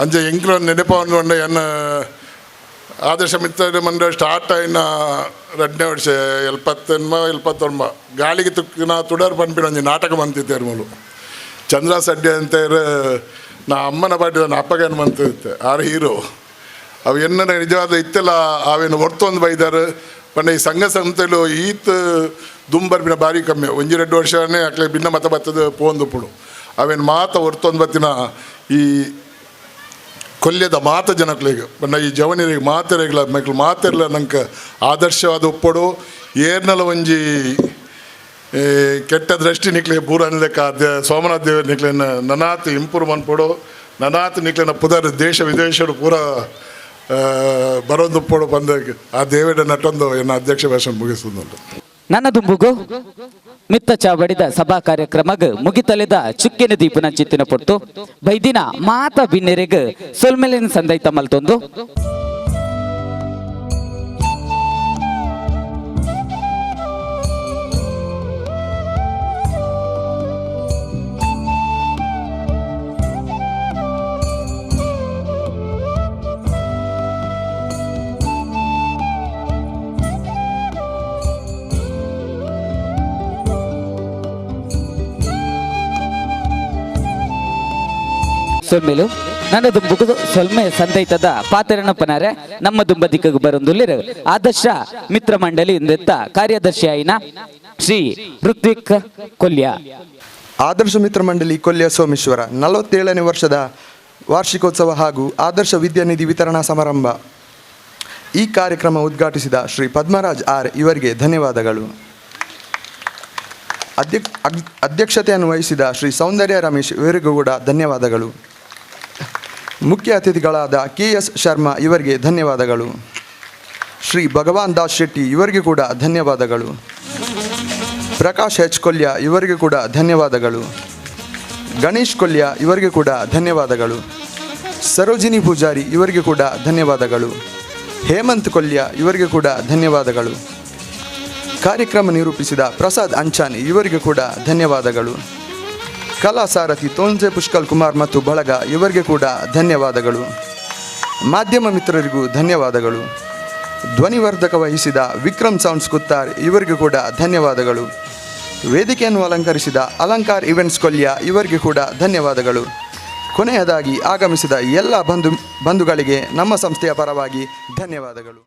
ಅಂಚೆ ಎಂಕ್ಲ ನೆನಪ ಉಂಡು ಎನ್ನ ಆದರ್ಶ ಮಿತ್ರ ಮಂಡಳಿ ಸ್ಟಾರ್ಟ್ ಆಯ್ನ 2ನೇ ವರ್ಷ 79 ಗಾಳಿಗೆ ತುಕ್ಕಿನ ತುಡರ್ ಪನ್ಪಿನ ಒಂಜಿ ನಾಟಕ ಬಂತಿದ್ದೆ ಮೂಲು ಚಂದ್ರ ಸಡ್ಡೆ ಅಂತ ನಾ ಅಮ್ಮನ ಪಾಟಿ ನನ್ನ ಅಪ್ಪಗೇನು ಬಂತಿದ್ದೆ ಆರು ಹೀರೋ ಅವು ಎನ್ನ ನಿಜವಾದ ಇತ್ತೆಲ್ಲ ಅವೇನು ಹೊರ್ತೊಂದು ಬೈದಾರು ಪಂಡ ಈ ಸಂಘ ಸಂಸ್ಥೆಲು ಈತ್ ದುಂಬರ್ಬಿನ ಭಾರಿ ಕಮ್ಮಿ 1-2 ವರ್ಷನೇ ಅಕ್ಲೆ ಭಿನ್ನ ಮತ ಬರ್ತದೆ ಪೋಂದು ಪುಡು ಅವೇನು ಮಾತ ಹೊರ್ತೊಂದು ಬತ್ತಿನ ಈ ಕೊಲ್ಯದ ಮಾತ ಜನಕ್ಲಿಗೆ ಪಂಡ ಈ ಜವನಿರಿಗೆ ಮಾತೆರೆಗಳ ಮಕ್ಕಳು ಮಾತೆರ್ಲ ನಂಗೆ ಆದರ್ಶವಾದ ಒಪ್ಪಡು ಏರ್ನಲ ಒಂಜಿ ಕೆಟ್ಟ ದೃಷ್ಟಿ ನಿಕ್ಲೆ ಪೂರ ಅನ್ಲೆಕ್ಕ ಸೋಮನಾಥ್ ದೇವರ ನಿಕ್ಲೆನ ನನಾತ್ ಇಂಪ್ರೂವ್ ಮನ್ಪೊಡು ನನಾತ್ ನಿಕ್ಲೆನ ಪುದರ್ ದೇಶ ವಿದೇಶಡು ಪೂರ ಬರೋದು ಪೋಡು ಬಂದ ಆ ದೇವೇಡ ನಟೊಂದು ಎನ್ನ ಅಧ್ಯಕ್ಷ ಭಾಷಣ ಮುಗಿಸುന്നുണ്ട്. ನನ್ನ ದುಂಬುಗು ಮಿತ್ತ ಚಾವಡಿದ ಸಭಾ ಕಾರ್ಯಕ್ರಮಗ ಮುಗಿತಲೆದ ಚುಕ್ಕಿನ ದೀಪನ ಚಿತ್ತಿನ ಪೊಟ್ಟು ಬೈದಿನ ಮಾತ ಬಿನ್ನೆರೆಗ ಸೊಲ್ಮೆಲಿನ ಸಂದೈತ ಮಲ್ತೊಂದು ಸೊಲ್ಮೆಲು ನನ್ನ ದುಂಬುಗು ಸೊಲ್ಮೆ ಸಂದೈತದ ಪಾತೆರನ ಪನಾರೆ ನಮ್ಮ ದುಂಬ ದಿಕ್ಕಗೆ ಬರೊಂದುಲ್ಲಿರು ಆದರ್ಶ ಮಿತ್ರ ಮಂಡಳಿ ಇಂದೆತ್ತ ಕಾರ್ಯದರ್ಶಿ ಆಯಿನ ಶ್ರೀ ಋತ್ವಿಕ್ ಕೊಲ್ಯ. ಆದರ್ಶ ಮಿತ್ರ ಮಂಡಳಿ ಕೊಲ್ಯ ಸೋಮೇಶ್ವರ 47ನೇ ವರ್ಷದ ವಾರ್ಷಿಕೋತ್ಸವ ಹಾಗೂ ಆದರ್ಶ ವಿದ್ಯಾನಿಧಿ ವಿತರಣಾ ಸಮಾರಂಭ. ಈ ಕಾರ್ಯಕ್ರಮ ಉದ್ಘಾಟಿಸಿದ ಶ್ರೀ ಪದ್ಮರಾಜ್ ಆರ್ ಇವರಿಗೆ ಧನ್ಯವಾದಗಳು. ಅಧ್ಯಕ್ಷತೆಯನ್ನು ವಹಿಸಿದ ಶ್ರೀ ಸೌಂದರ್ಯ ರಮೇಶ್ ಇವರಿಗೂ ಕೂಡ ಧನ್ಯವಾದಗಳು. ಮುಖ್ಯ ಅತಿಥಿಗಳಾದ KS ಶರ್ಮಾ ಇವರಿಗೆ ಧನ್ಯವಾದಗಳು. ಶ್ರೀ ಭಗವಾನ್ ದಾಸ್ ಶೆಟ್ಟಿ ಇವರಿಗೆ ಕೂಡ ಧನ್ಯವಾದಗಳು. ಪ್ರಕಾಶ್ H ಕೊಲ್ಯ ಇವರಿಗೆ ಕೂಡ ಧನ್ಯವಾದಗಳು. ಗಣೇಶ್ ಕೊಲ್ಯ ಇವರಿಗೆ ಕೂಡ ಧನ್ಯವಾದಗಳು. ಸರೋಜಿನಿ ಪೂಜಾರಿ ಇವರಿಗೆ ಕೂಡ ಧನ್ಯವಾದಗಳು. ಹೇಮಂತ್ ಕೊಲ್ಯ ಇವರಿಗೆ ಕೂಡ ಧನ್ಯವಾದಗಳು. ಕಾರ್ಯಕ್ರಮ ನಿರೂಪಿಸಿದ ಪ್ರಸಾದ್ ಅಂಚಾನಿ ಇವರಿಗೆ ಕೂಡ ಧನ್ಯವಾದಗಳು. ಕಲಾ ಸಾರಥಿ ತೋಂಜೆ ಪುಷ್ಕಲ್ ಕುಮಾರ್ ಮತ್ತು ಬಳಗ ಇವರಿಗೆ ಕೂಡ ಧನ್ಯವಾದಗಳು. ಮಾಧ್ಯಮ ಮಿತ್ರರಿಗೂ ಧನ್ಯವಾದಗಳು. ಧ್ವನಿವರ್ಧಕ ವಹಿಸಿದ ವಿಕ್ರಮ್ ಸೌಂಡ್ಸ್ ಕುತ್ತಾರ್ ಇವರಿಗೂ ಕೂಡ ಧನ್ಯವಾದಗಳು. ವೇದಿಕೆಯನ್ನು ಅಲಂಕರಿಸಿದ ಅಲಂಕಾರ್ ಇವೆಂಟ್ಸ್ ಕೊಲ್ಯ ಇವರಿಗೆ ಕೂಡ ಧನ್ಯವಾದಗಳು. ಕೊನೆಯದಾಗಿ ಆಗಮಿಸಿದ ಎಲ್ಲ ಬಂಧುಗಳಿಗೆ ನಮ್ಮ ಸಂಸ್ಥೆಯ ಪರವಾಗಿ ಧನ್ಯವಾದಗಳು.